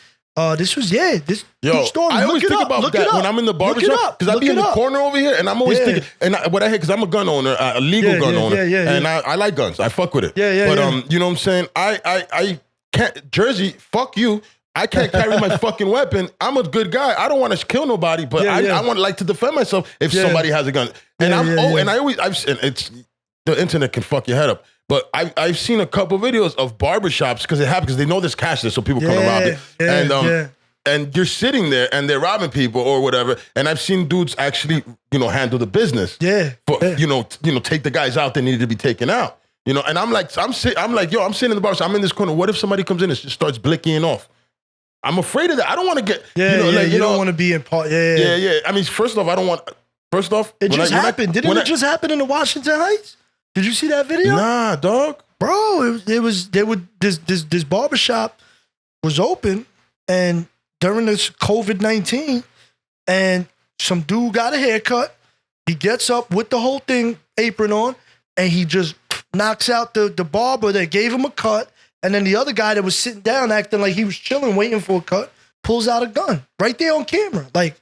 This true story. I always think about that when I'm in the barbershop, because I be in the corner over here, and I'm always thinking, and what I hear, because I'm a gun owner, a legal gun owner, and I like guns. I fuck with it. But you know what I'm saying? I can't, Jersey, fuck you. I can't carry my fucking weapon. I'm a good guy. I don't want to kill nobody, but I want to to defend myself if somebody has a gun. And it's the internet can fuck your head up. But I've seen a couple videos of barbershops because they know there's cash there, so people come and rob it. And you're sitting there and they're robbing people or whatever. And I've seen dudes actually, handle the business. Take the guys out that needed to be taken out. And I'm sitting in the barbershop. I'm in this corner. What if somebody comes in and just starts blicking off? I'm afraid of that. I don't want to get. You don't want to be in part. Yeah. I mean, first off, it just happened. Didn't it just happen in the Washington Heights? Did you see that video? Nah, dog. Bro, this barbershop was open, and during this COVID-19, and some dude got a haircut. He gets up with the whole thing apron on, and he just knocks out the barber that gave him a cut. And then the other guy that was sitting down acting like he was chilling, waiting for a cut, pulls out a gun right there on camera. Like,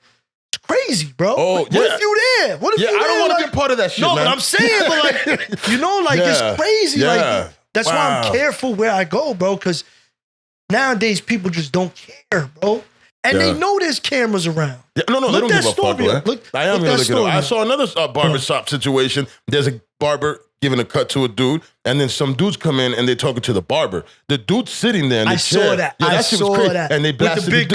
it's crazy, bro. Oh, what if you there? What if you there? I don't want to be a part of that shit, no, man. but I'm saying, it's crazy. Like, that's why I'm careful where I go, bro, because nowadays people just don't care, bro. And they know there's cameras around. Yeah, no, they don't give a fuck, man. I am going to look it up. I saw another barbershop situation. There's a barber giving a cut to a dude, and then some dudes come in and they're talking to the barber. The dude's sitting there in the chair. Saw that. Yeah, I shit saw was crazy. that. And they blasted with the big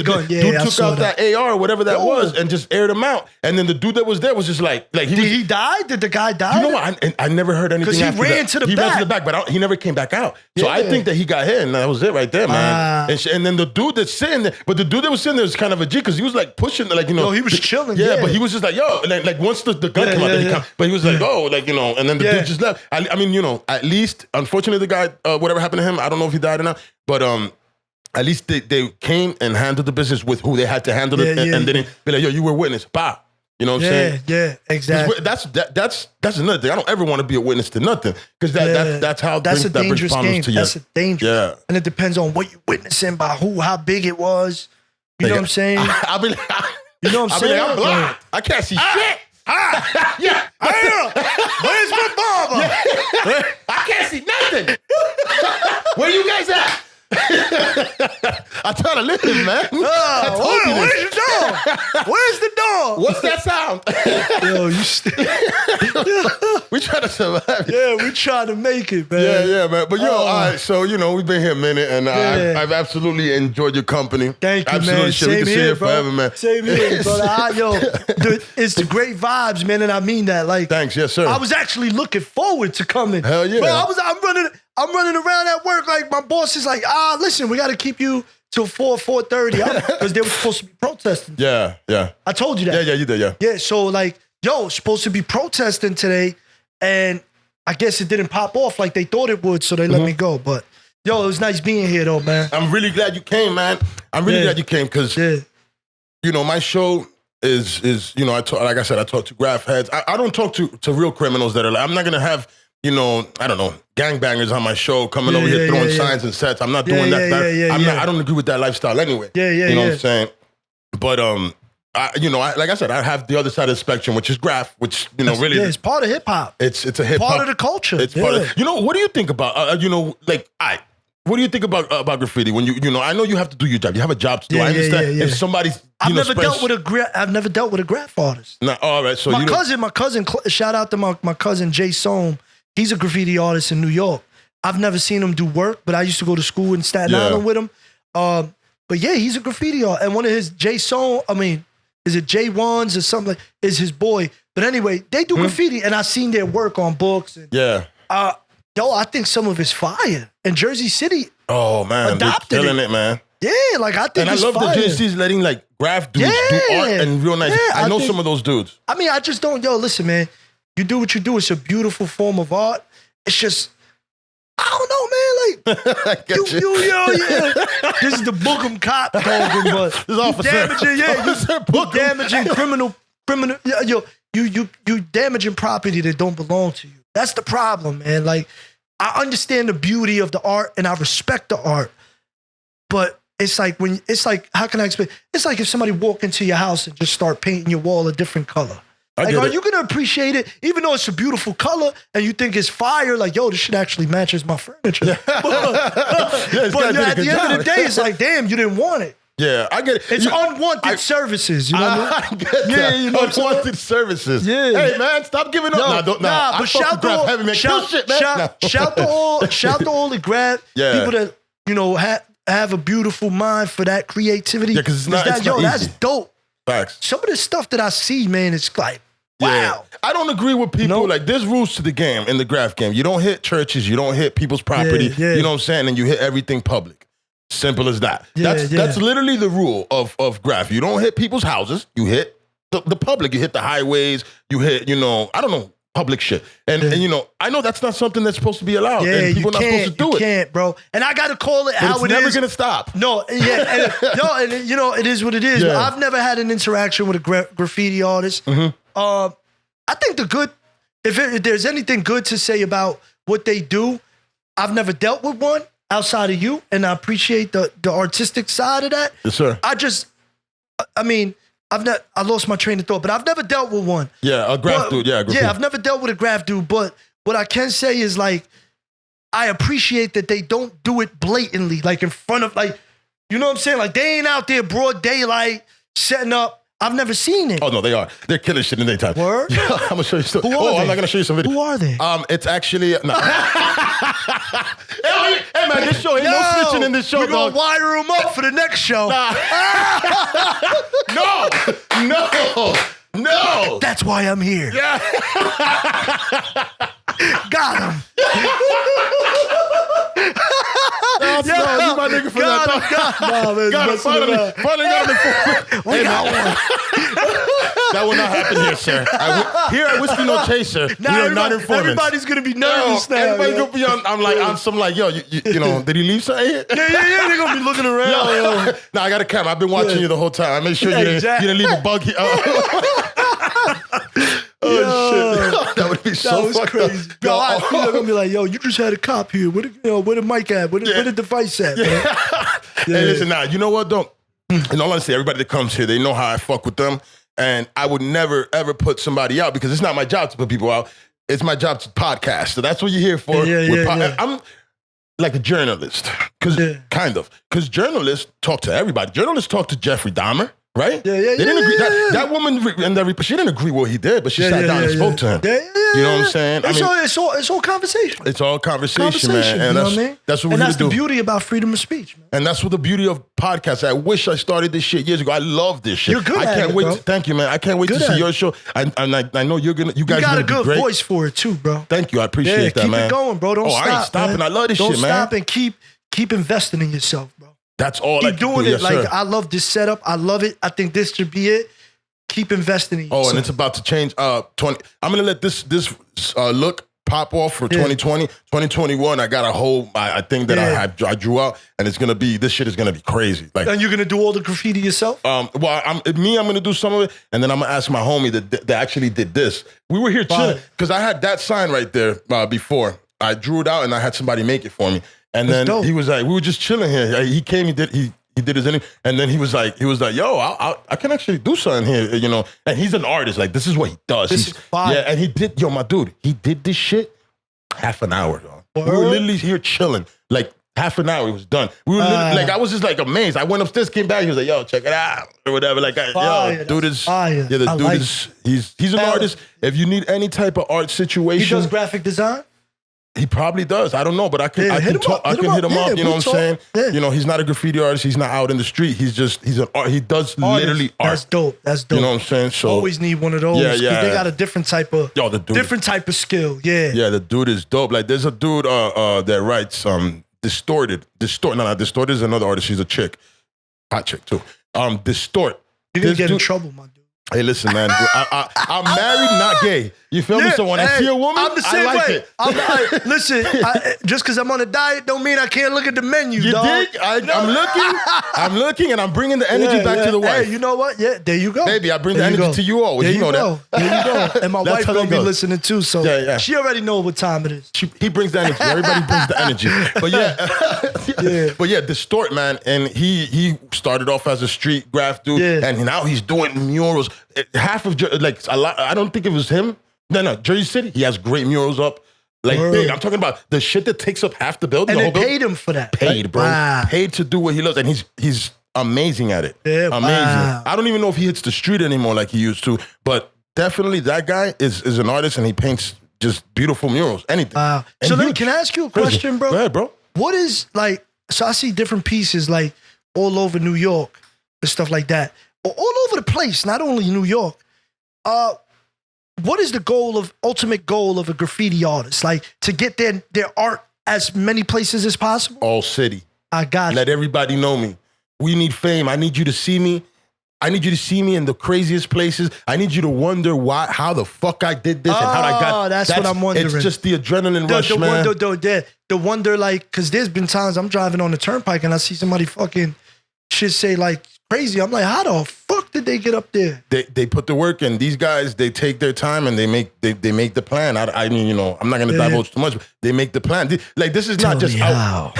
gun. Yeah, dude took out that AR or whatever that was and just aired him out. And then the dude that was there was just like did he die? Did the guy die? You know what? I never heard anything after that. Because he ran to the back. He ran to the back, but he never came back out. So I think that he got hit, and that was it right there, man. And then the dude that's sitting there, but the dude that was sitting there was kind of a G, because he was like pushing, like, No, he was chilling. Yeah, but he was just like, yo, and then, like, once the gun came out, then he come, but he was like, oh, like, and then the dude just left. I mean, at least, unfortunately, the guy, whatever happened to him, I don't know if he died or not, but at least they came and handled the business with who they had to handle it, and didn't be like, yo, you were a witness, bah. You know what I'm saying? Yeah, exactly. That's another thing. I don't ever want to be a witness to nothing, because that's how that's a dangerous game. To you. That's a dangerous. Yeah, and it depends on what you're witnessing, by who, how big it was. You know what I'm saying? I'll be like, you know what I'm saying? I'm blind. I can't see shit. Yeah. Where's my barber? Yeah. I can't see nothing. Where you guys at? I try to listen, man. Where's your door? Where's the door? What's that sound? Yo, We try to survive. Yeah, we try to make it, man. Yeah, man. But all right, so we've been here a minute, and I've absolutely enjoyed your company. Thank you, absolutely, man. Shit. We can see it forever, man. Same here, brother. It's the great vibes, man, and I mean that. Like, thanks, yes, sir. I was actually looking forward to coming. Hell yeah. Bro, I'm running around at work like my boss is like, listen, we got to keep you till 4:30 because they were supposed to be protesting. Yeah. I told you that. Yeah, you did, yeah. Yeah, so like, supposed to be protesting today, and I guess it didn't pop off like they thought it would, so they let me go. But it was nice being here though, man. I'm really glad you came, man. I'm really glad you came because, my show is like I said, I talk to graph heads. I don't talk to real criminals that are like, I'm not going to have, I don't know, gangbangers on my show coming over here throwing signs and sets. I'm not doing that. I don't agree with that lifestyle anyway. You know what I'm saying? But, like I said, I have the other side of the spectrum, which is graph, which, really. Yeah, it's part of hip hop. It's a hip hop. Part of the culture. It's part of, what do you think about, what do you think about graffiti? When I know you have to do your job. You have a job to do. I understand if somebody's, I've never dealt with a graph artist. Nah, all right. So my cousin, shout out to my cousin Jay Sohm. He's a graffiti artist in New York. I've never seen him do work, but I used to go to school in Staten Island with him. But yeah, he's a graffiti artist. And one of his Jay Sohm, is it J1s or something like, is his boy. But anyway, they do graffiti, and I've seen their work on books. And, I think some of it's fire. And Jersey City adopted they're killing it, man. Yeah, like I think it's fire. And I love that JC's letting like graph dudes do art and real nice. Yeah, I know some of those dudes. I just don't, listen, man. You do what you do. It's a beautiful form of art. It's just, I don't know, man. Like, this is the Bookem cop talking, but this officer, damaging criminal, you damaging property that don't belong to you. That's the problem, man. Like, I understand the beauty of the art and I respect the art, but it's like how can I explain? It's like if somebody walked into your house and just start painting your wall a different color. Like, are you gonna appreciate it, even though it's a beautiful color and you think it's fire? Like, this shit actually matches my furniture. But at the end of the day, it's like, damn, you didn't want it. Yeah, I get it. It's unwanted services. You know what I mean? I get that. Unwanted services. Yeah. Hey, man, stop giving up. But shout to all the grad people that have a beautiful mind for that creativity. Yeah, because it's not easy. That's dope. Facts. Some of the stuff that I see, man, it's like, wow. Yeah. I don't agree with people. Like, there's rules to the game, in the graph game. You don't hit churches. You don't hit people's property. You know what I'm saying? And you hit everything public. Simple as that. That's literally the rule of graph. You don't hit people's houses. You hit the public. You hit the highways. You hit, I don't know, public shit. And I know that's not something that's supposed to be allowed. Yeah, and people are not supposed to do it. You can't, bro. And I got to call it but how it is. It's never going to stop. No, yeah. It is what it is. Yeah. I've never had an interaction with a graffiti artist. I think if there's anything good to say about what they do, I've never dealt with one outside of you, and I appreciate the artistic side of that. Yes, sir. I lost my train of thought, but I've never dealt with one. Yeah, a graph dude. Yeah, I've never dealt with a graph dude, but what I can say is, like, I appreciate that they don't do it blatantly, like in front of, like, you know what I'm saying? Like, they ain't out there broad daylight setting up. I've never seen it. Oh, no, they are. They're killing shit in the daytime. Word? Yeah, I'm going to show you some. I'm not going to show you some video. Who are they? It's actually... No. Hey, man, this show ain't no snitching in this show, we're going to wire them up for the next show. No. That's why I'm here. Yeah. Got him. You my nigga for that. Got him. Finally got him. We got one. That will not happen here, sir. Here at Whiskey No Chaser, we are not informants. Everybody's going to be nervous now. Everybody's going to be on, I'm some like, yo, you know, did he leave something here? Yeah. They're going to be looking around. Yo. No, I got a camera. I've been watching you the whole time. I made sure you didn't leave a bug here. Oh, shit. That would be so crazy. People are going to be like, yo, you just had a cop here. Where the mic at? Where the device at, man? Hey, listen, now, you know what, though? In all honesty, everybody that comes here, they know how I fuck with them. And I would never, ever put somebody out because it's not my job to put people out. It's my job to podcast. So that's what you're here for. I'm like a journalist, kind of. Because journalists talk to everybody. Journalists talk to Jeffrey Dahmer, right? They didn't agree. That woman, she didn't agree what he did, but she sat down and spoke to him. You know what I'm saying? It's all conversation. It's all conversation, man. And that's what we're that's do. the beauty about freedom of speech, man. And that's what the beauty of podcasts. I wish I started this shit years ago. I love this shit. You're good I can't at wait. bro. Thank you, man. I can't wait to see your show. I know you guys you got a good great. voice for it too, bro. Thank you. I appreciate that, man. Keep it going, bro. Don't stop. I ain't stopping. Man. I love this shit, man. Don't stop and keep investing in yourself, bro. That's all I keep can doing do. it. Yes, I love this setup. I love it. I think this should be it. Keep investing in yourself. Oh, and it's about to change. 20. I'm gonna let this look pop off for 2020. 2021. I got a whole thing that I drew out, and it's gonna be. This shit is gonna be crazy. Like, and you're gonna do all the graffiti yourself? Well, I'm gonna do some of it, and then I'm gonna ask my homie that actually did this. We were here chilling because I had that sign right there before. I drew it out, and I had somebody make it for me. And then he was like, we were just chilling here. He came, he did his thing, and then he was like, yo, I can actually do something here, you know. And he's an artist. Like, this is what he does. This is fire. Yeah, and he did, my dude, he did this shit half an hour, dog. We were literally here chilling, like half an hour. It was done. We were literally, like, I was just like amazed. I went upstairs, came back, he was like, yo, check it out or whatever. Like, yo, dude is, he's an artist. If you need any type of art situation, he does graphic design. He probably does. I don't know, but I can hit him up. You know what I'm saying? Yeah. You know, he's not a graffiti artist. He's not out in the street. He's an art. He does literally art. That's dope. That's dope. You know what I'm saying? So always need one of those. Yeah. They got a different type of type of skill. Yeah. Yeah, the dude is dope. Like, there's a dude that writes Distorted. Not Distorted is another artist. She's a chick, hot chick too. Distort. You're gonna get in trouble, my dude. Hey, listen, man. I'm married, not gay. You feel me? So when I see a woman, I'm the same I like way. it. Listen, just because I'm on a diet don't mean I can't look at the menu, you dog. dig? I'm looking, and I'm bringing the energy back to the wife. Hey, you know what? Yeah, there you go. Baby, I bring the energy to you always. You know that. There you go. And my wife gonna be listening too, so she already know what time it is. He brings the energy. Everybody brings the energy. But but Distort, man. And he started off as a street graph dude, and now he's doing murals. Half of a lot. I don't think it was him. No, Jersey City. He has great murals up. Like, big. I'm talking about the shit that takes up half the building. And they paid him for that. Paid, bro. Wow. Paid to do what he loves, and he's amazing at it. Yeah, amazing. Wow. I don't even know if he hits the street anymore like he used to, but definitely that guy is an artist, and he paints just beautiful murals. Anything. Wow. So then, can I ask you a question, bro? Go ahead, bro. What is like? So I see different pieces like all over New York and stuff like that, all over the place. Not only New York. What is the ultimate goal of a graffiti artist? Like, to get their art as many places as possible? All city. I got Let everybody know me. We need fame. I need you to see me. I need you to see me in the craziest places. I need you to wonder how the fuck I did this and how I got. That's what I'm wondering. It's just the adrenaline rush, man. The wonder, like, because there's been times I'm driving on the turnpike and I see somebody fucking shit say like crazy. I'm like, how the fuck did they get up there? They put the work in. These guys, they take their time and they make the plan. I mean, you know, I'm not gonna divulge too much, but they make the plan. Like, this is not just how.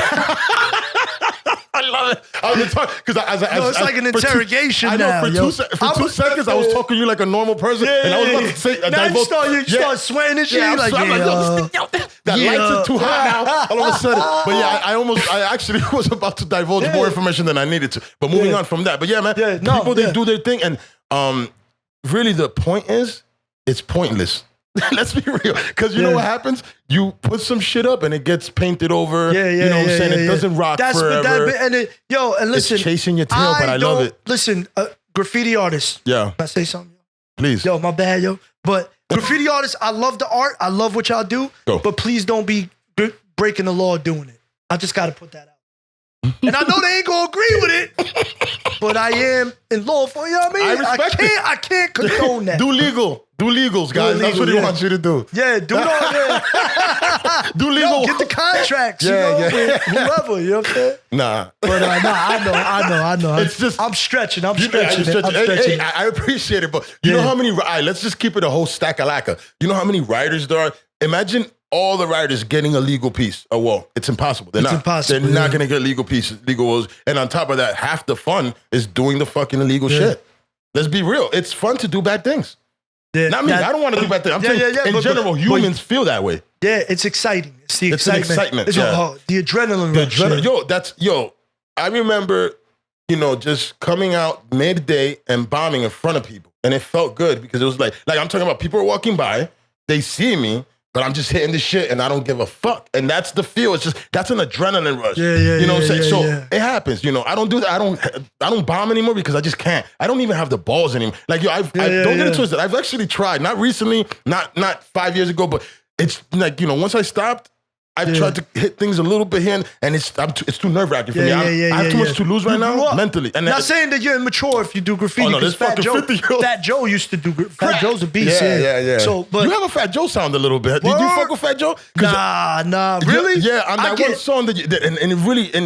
I love it. I was talking because it's like an interrogation. I know for 2 seconds I was talking to you like a normal person, and I was about to say you start sweating and shit. Yeah, that lights are too hot now. All of a sudden, but yeah, I actually was about to divulge more information than I needed to. But moving on from that, but yeah, man, people they do their thing, and really the point is, it's pointless. Let's be real. Because you know what happens? You put some shit up and it gets painted over. You know what I'm saying? It doesn't rock forever. And listen. It's chasing your tail, but I love it. Listen, graffiti artists. Yeah. Can I say something? Please. Yo, my bad, yo. But graffiti artists, I love the art. I love what y'all do. Go. But please don't be breaking the law doing it. I just got to put that out. And I know they ain't going to agree with it, but I am in law for, you know what I mean? I respect it. I can't condone that. Do legals, guys. That's what he wants you to do. Yeah, do it. Do legal. Get the contracts, with whoever, you know what I'm saying? Nah. But I know. It's just, I'm stretching. I'm stretching. stretching. I appreciate it, but you know how many, let's just keep it a whole stack of lacquer. You know how many writers there are? Imagine all the writers getting a legal piece. Oh, well, it's impossible. They're not going to get legal pieces, legal. And on top of that, half the fun is doing the fucking illegal shit. Let's be real. It's fun to do bad things. Yeah, not me. I don't want to do bad things. I'm saying in general, humans feel that way. Yeah, it's exciting. It's the excitement. It's an excitement. It's the adrenaline rush. I remember, just coming out midday and bombing in front of people. And it felt good because it was like I'm talking about people are walking by, they see me, but I'm just hitting the shit and I don't give a fuck. And that's the feel. It's just, that's an adrenaline rush. You know what I'm saying? So it happens, I don't do that. I don't bomb anymore because I just can't. I don't even have the balls anymore. Like, don't get it twisted. I've actually tried, not recently, not 5 years ago, but it's like, once I stopped, I've tried to hit things a little bit here, and it's too nerve-wracking for me. I have too much to lose right now, mentally. And not saying that you're immature if you do graffiti. Oh, no, there's fucking 50-year-olds. Fat Joe used to do Fat Joe's a beast. Yeah. So, but you have a Fat Joe sound a little bit. Did you fuck with Fat Joe? Nah. Really? Yeah, on that one song, and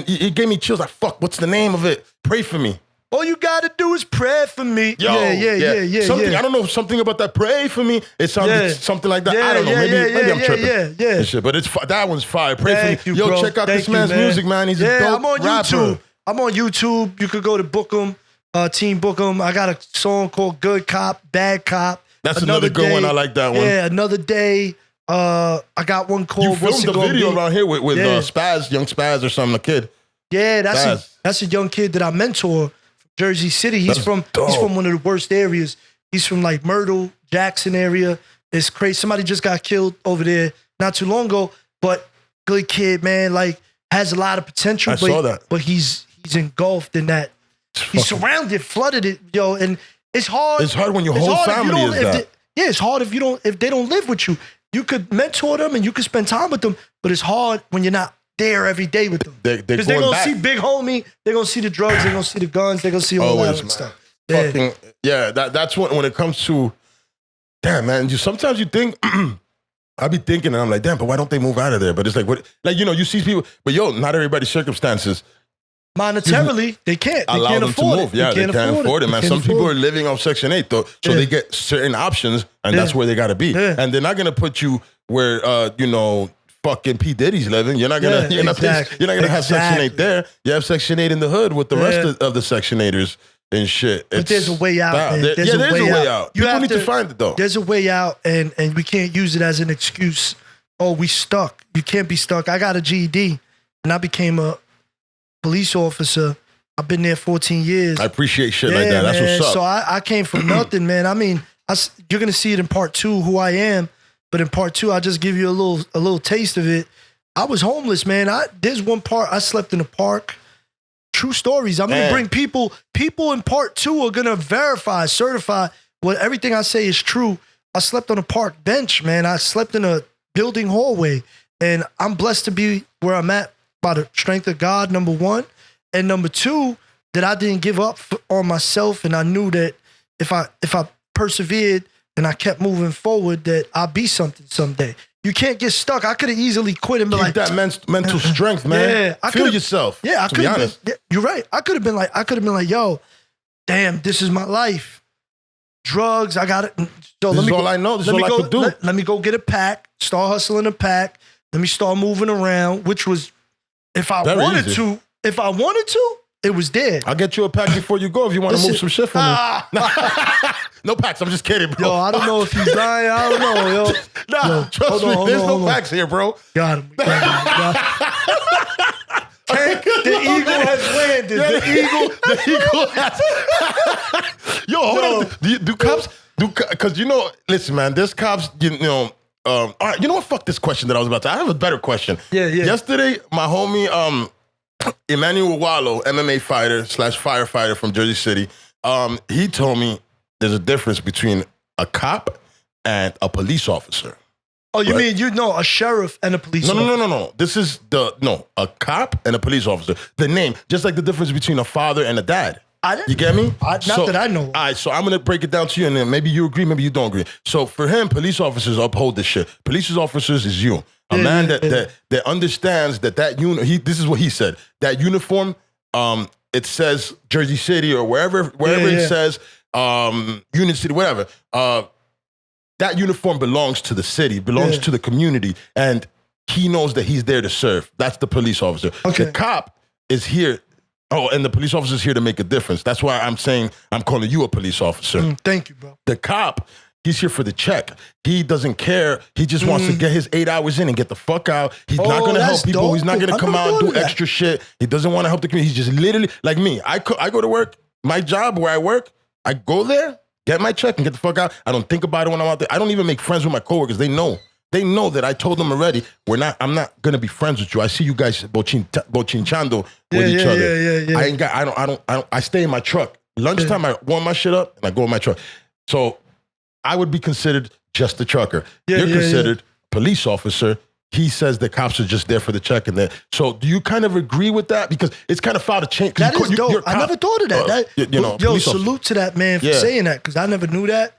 it gave me chills. Like, fuck, what's the name of it? Pray for me. All you gotta do is pray for me. Yeah. Something, I don't know, something about that pray for me. It sounded something like that. I don't know. Maybe I'm tripping. Yeah. But that one's fire. Pray for me. Yo, check out this man's music, man. He's a dope rapper. I'm on YouTube. You could go to Bookem, Team Bookem. I got a song called Good Cop, Bad Cop. That's another good one. I like that one. Yeah, Another Day. I got one called You filmed the video around here with Spaz, young Spaz or something, a kid. Yeah, that's a young kid that I mentor. Jersey City. He's from one of the worst areas. He's from like Myrtle, Jackson area. It's crazy. Somebody just got killed over there not too long ago. But good kid, man. Like has a lot of potential. I saw that. But he's engulfed in that. He's surrounded, flooded it, and it's hard. It's hard when your whole family is that. It's hard if they don't live with you. You could mentor them and you could spend time with them, but it's hard when you're not there every day with them. Because they're going to see big homie, they're going to see the drugs, they're going to see the guns, they're going to see all that stuff. That's when it comes to, damn, man, sometimes you think, I be thinking and I'm like, damn, but why don't they move out of there? But it's like, what? Like, you see people, but not everybody's circumstances. Monetarily, they can't. They can't afford it. Yeah, they can't afford it, man. Some people are living off Section 8, though, so they get certain options, and that's where they got to be. And they're not going to put you where, fucking P. Diddy's living. You're not gonna have Section 8 there. You have Section 8 in the hood with the rest of the Section 8ers and shit. But there's a way out, man. There's a way out. People need to find it, though. There's a way out, and we can't use it as an excuse. Oh, we stuck. You can't be stuck. I got a GED, and I became a police officer. I've been there 14 years. I appreciate shit like that. That's what's up. So I came from nothing, man. I mean, you're gonna see it in part 2, who I am. But in part 2, I'll just give you a little taste of it. I was homeless, man. There's one part I slept in a park. True stories. I'm gonna bring people in part 2 are gonna verify, certify everything I say is true. I slept on a park bench, man. I slept in a building hallway, and I'm blessed to be where I'm at by the strength of God. Number 1, and number 2, that I didn't give up on myself, and I knew that if I persevered. And I kept moving forward that I'll be something someday. You can't get stuck. I could have easily quit and been like that mental strength, man. Yeah, feel yourself. Yeah, I could have been. Yeah, you're right. I could have been like, yo, damn, this is my life. Drugs, I got it. So this is all I know. This is all I could do. Let me go get a pack. Start hustling a pack. Let me start moving around. Which was, if I wanted to, it was there. I'll get you a pack before you go if you want to move some shit for me. No packs. I'm just kidding, bro. Yo, I don't know if he's dying. I don't know, yo. Trust me. There's no packs here, bro. Got him. Tank, the eagle has landed. The eagle has. Yo, hold on. Do cops? Because listen, man. There's cops. All right. You know what? Fuck this question that I was about to. I have a better question. Yeah. Yesterday, my homie, Emmanuel Wallo, MMA fighter / firefighter from Jersey City, he told me there's a difference between a cop and a police officer. Oh, you mean a sheriff and a police officer? No. This is a cop and a police officer. The name, just like the difference between a father and a dad. You get me? Not that I know. All right, so I'm going to break it down to you, and then maybe you agree, maybe you don't agree. So for him, police officers uphold this shit. Police officers is you. A man that understands that this is what he said. That uniform, it says Jersey City or wherever it says, Union City, whatever. that uniform belongs to the city, belongs to the community, and he knows that he's there to serve. That's the police officer. Okay. The cop is here. Oh, and the police officer is here to make a difference. That's why I'm saying I'm calling you a police officer. Thank you, bro. The cop, he's here for the check. He doesn't care. He just wants to get his 8 hours in and get the fuck out. He's not going to help people. Dope. He's not going to come out and do extra shit. He doesn't want to help the community. He's just literally, like me. I go to work. My job where I work, I go there, get my check and get the fuck out. I don't think about it when I'm out there. I don't even make friends with my coworkers. They know. They know that I told them already, I'm not gonna be friends with you. I see you guys bochinchando with each other. Yeah. I stay in my truck. Lunchtime, I warm my shit up and I go in my truck. So I would be considered just a trucker. You're considered police officer. He says the cops are just there for the check and that. So do you kind of agree with that? Because it's kind of foul to change. That is dope. I never thought of that. Yo, salute to that man for saying that, because I never knew that.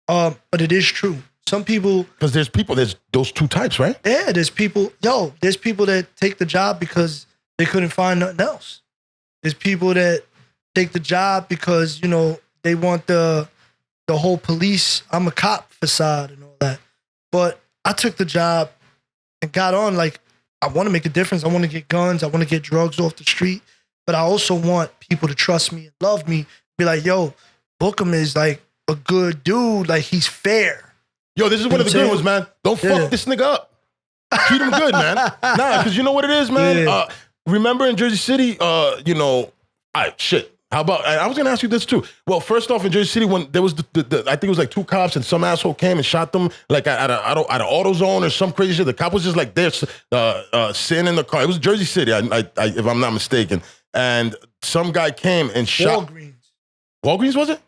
But it is true. Some people... Because there's those two types, right? Yeah, there's people that take the job because they couldn't find nothing else. There's people that take the job because, they want the whole police, I'm a cop facade and all that. But I took the job and got on like, I want to make a difference. I want to get guns. I want to get drugs off the street. But I also want people to trust me and love me. Be like, yo, Bookem is like a good dude. Like, he's fair. Yo, this is one of the good ones, man. Don't fuck this nigga up. Treat him good, man. Nah, because you know what it is, man? Remember in Jersey City, shit. How about, I was going to ask you this too. Well, first off, in Jersey City, when there was I think it was like 2 cops and some asshole came and shot them like at an AutoZone or some crazy shit. The cop was just like there sitting in the car. It was Jersey City, if I'm not mistaken. And some guy came and shot. Walgreens, was it?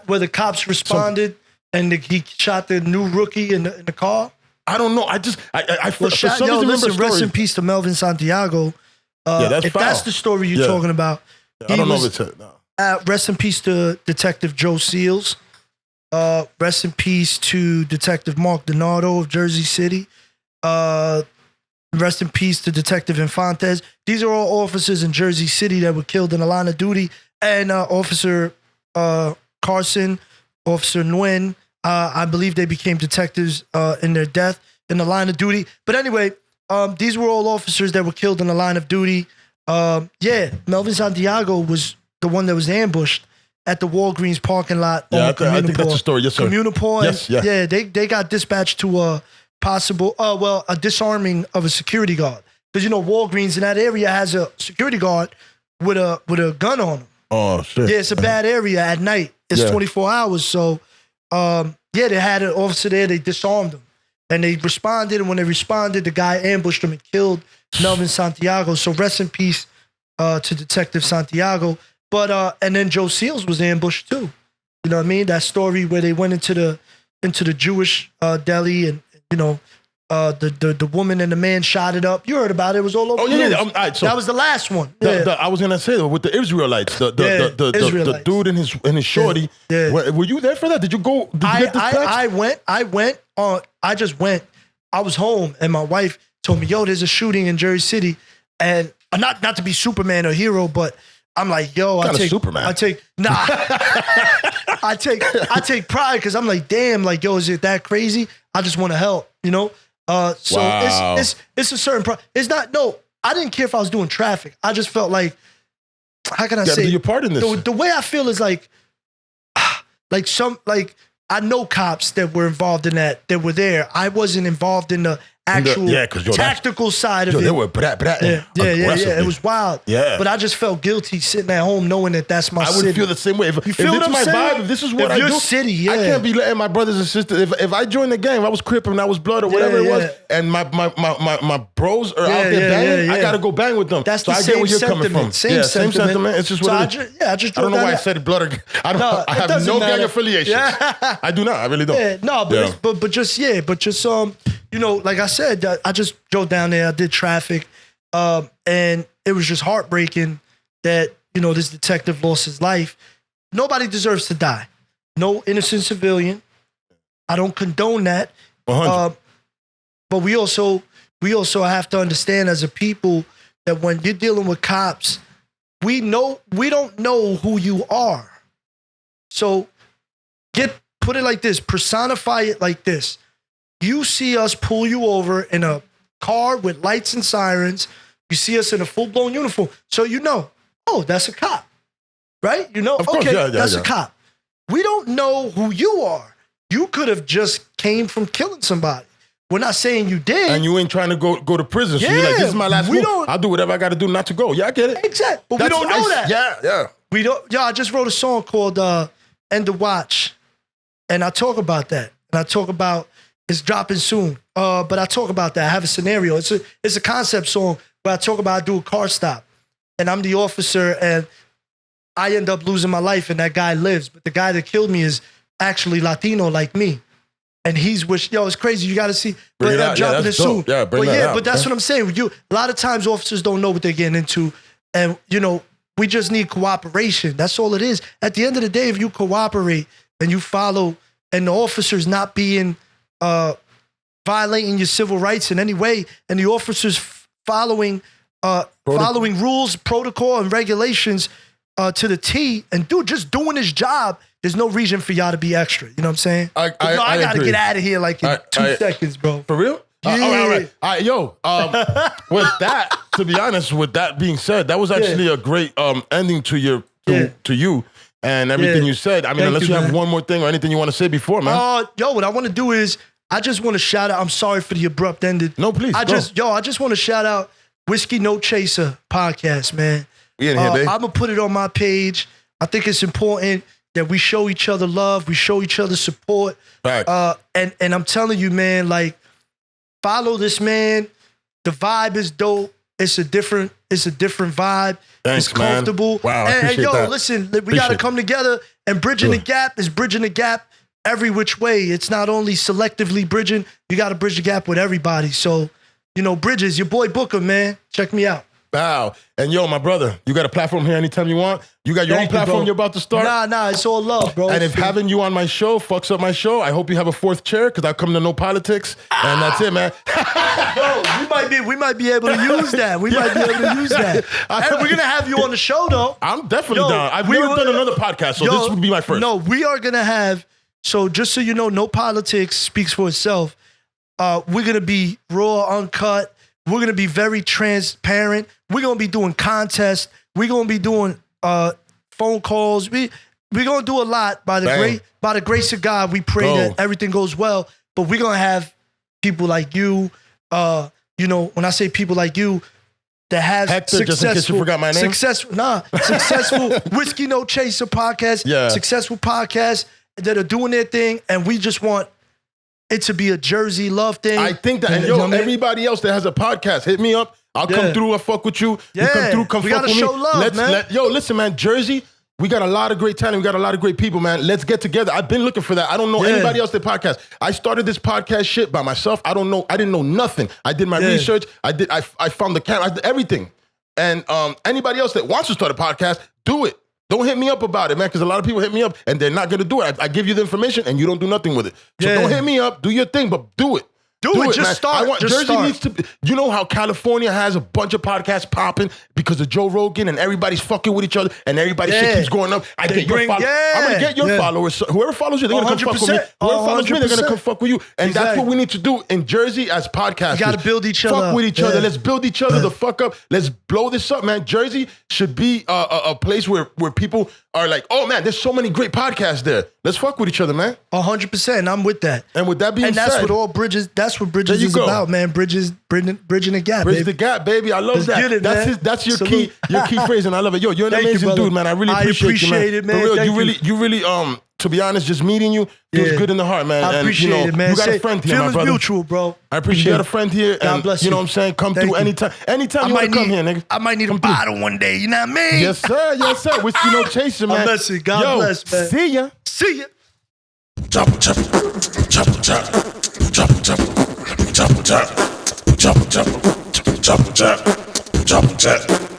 Where the cops responded and he shot the new rookie in the car. I don't know. Rest in peace to Melvin Santiago. That's if foul. That's the story you're talking about. I don't know if it's no. Rest in peace to Detective Joe Seals. Rest in peace to Detective Mark Donato of Jersey City. Rest in peace to Detective Infantes. These are all officers in Jersey City that were killed in the line of duty. And Officer Carson, Officer Nguyen, I believe they became detectives in their death in the line of duty. But anyway, these were all officers that were killed in the line of duty. Melvin Santiago was the one that was ambushed at the Walgreens parking lot. Yeah, I think that's the story. Yes, sir. Communipore. Yes, yeah. Yeah, they got dispatched to a possible, a disarming of a security guard. Because, Walgreens in that area has a security guard with a gun on him. Oh, shit. Yeah, it's a bad area at night. It's 24 hours. So, they had an officer there. They disarmed him. And they responded. And when they responded, the guy ambushed him and killed Melvin Santiago. So rest in peace to Detective Santiago. But and then Joe Seals was ambushed too. You know what I mean? That story where they went into the Jewish deli and the woman and the man shot it up. You heard about it. It was all over. Oh yeah. All right, so that was the last one. I was gonna say with the Israelites, the dude and his shorty. Yeah. Were you there for that? Did you go? Did you get this text? I went. I just went. I was home and my wife told me, "Yo, there's a shooting in Jersey City," and not to be Superman or hero, but I'm like, "Yo, I take pride because I'm like, damn, like, yo, is it that crazy? I just want to help, So wow. it's a certain it's not. No, I didn't care if I was doing traffic. I just felt like, how can I say? Do your part in this. The way I feel is like I know cops that were involved in that were there. I wasn't involved in the actual tactical side of it. They were yeah. It was wild. Yeah. But I just felt guilty sitting at home knowing that that's my city. I would feel the same way. If you feel it's my saying? vibe, if this is what I do, city, I can't be letting my brothers and sisters. If I joined the gang, if I was Crip and I was Blood or whatever it was, and my bros are out there banging, I gotta go bang with them. That's so the I same get where you're sentiment. Coming from. Same sentiment. It's just what it is. I just I don't know why I said Blood. I have no gang affiliations. I do not. I really don't. Yeah, no, but just like I said, I just drove down there. I did traffic, and it was just heartbreaking that this detective lost his life. Nobody deserves to die. No innocent civilian. I don't condone that. But we also have to understand as a people that when you're dealing with cops, we don't know who you are. So put it like this, personify it like this. You see us pull you over in a car with lights and sirens. You see us in a full-blown uniform. So you know, oh, that's a cop, right? You know, of course, okay, that's a cop. We don't know who you are. You could have just came from killing somebody. We're not saying you did. And you ain't trying to go to prison. So you're like, this is my last move. I'll do whatever I got to do not to go. Yeah, I get it. Exactly. But we don't know that. Yeah. We don't. Yeah, I just wrote a song called End the Watch. And I talk about that. And I talk about, it's dropping soon. But I talk about that. I have a scenario. It's a concept song where I talk about I do a car stop. And I'm the officer and I end up losing my life and that guy lives. But the guy that killed me is actually Latino like me. And he's it's crazy. You got to see. But I'm dropping it soon. Yeah, but that's what I'm saying. A lot of times officers don't know what they're getting into. And, we just need cooperation. That's all it is. At the end of the day, if you cooperate and you follow, and the officer's not being violating your civil rights in any way, and the officer's following rules, protocol, and regulations to the T, and just doing his job, there's no reason for y'all to be extra. You know what I'm saying? I got to get out of here in 2 seconds, bro. For real? Yeah. All right. Yo, with that, to be honest, with that being said, that was actually a great ending to you and everything you said. I mean, unless you have one more thing or anything you want to say before, man. What I want to do is, I just want to shout out, I'm sorry for the abrupt ending. No, please, I just want to shout out Whiskey No Chaser podcast, man. We in here, babe. I'm going to put it on my page. I think it's important that we show each other love. We show each other support. Right. And I'm telling you, man, like, follow this man. The vibe is dope. It's a different vibe. Thanks, it's comfortable. Man. Wow, and listen, we got to come together and bridging the gap is bridging the gap every which way. It's not only selectively bridging, you got to bridge the gap with everybody. So, Bridges, your boy Bookem, man. Check me out. Wow. And my brother, you got a platform here anytime you want. You got your own platform you're about to start? Nah, it's all love, bro. And if having you on my show fucks up my show, I hope you have a fourth chair because I come to No Politics. And that's it, man. Yo, we might be able to use that. And we're going to have you on the show, though. I'm definitely down. I've never done another podcast, so this would be my first. No, we are going to have, so just so you know, No Politics speaks for itself. We're going to be raw, uncut. We're going to be very transparent. We're going to be doing contests. We're going to be doing phone calls. We're going to do a lot by the grace of God. We pray that everything goes well. But we're going to have people like you. When I say people like you that have Hector, successful, just in case you forgot my name. Successful Whiskey No Chaser podcast. Yeah. Successful podcasts that are doing their thing. And we just want it to be a Jersey love thing. I think that, and everybody else that has a podcast, hit me up. I'll come through and fuck with you. Yeah. You come through, come we fuck gotta with show me. love, man. Listen, man, Jersey, we got a lot of great talent. We got a lot of great people, man. Let's get together. I've been looking for that. I don't know anybody else that podcast. I started this podcast shit by myself. I didn't know nothing. I did my research. I found the camera. I did everything. And anybody else that wants to start a podcast, do it. Don't hit me up about it, man, because a lot of people hit me up and they're not going to do it. I give you the information and you don't do nothing with it. So don't hit me up. Do your thing, but do it. Do it. Just man. start. Jersey needs to. You know how California has a bunch of podcasts popping because of Joe Rogan and everybody's fucking with each other and everybody's shit keeps going up. I'm gonna get your followers. So whoever follows you, they're gonna come fuck with me. Whoever follows me, they're gonna come fuck with you. And that's what we need to do in Jersey as podcasters. You gotta build each other. Fuck with each other. Let's build each other the fuck up. Let's blow this up, man. Jersey should be a place where people are like, oh man, there's so many great podcasts there. Let's fuck with each other, man. 100%. I'm with that. And with that being said, that's what Bridges is about, man. Bridging the gap, Bridge the gap, baby. I love that. That's your key phrase, and I love it. Yo, you're an amazing dude, man. I really appreciate you, man. it, man. For real, you really, to be honest, just meeting you feels good in the heart, man. I appreciate it, man. You got a friend here, my brother. Feelings mutual, bro. I appreciate you got a friend here. God bless you. You know what I'm saying? Come through anytime. Anytime you want to come here, nigga. I might need a bottle one day. You know what I mean? Yes, sir. Yes, sir. Whiskey No Chaser, man. God bless, man. See ya. See ya. Chop, chop, chop, chop, chop, chop, chop, chop, chop, chop, chop, chop, chop, chop, chop.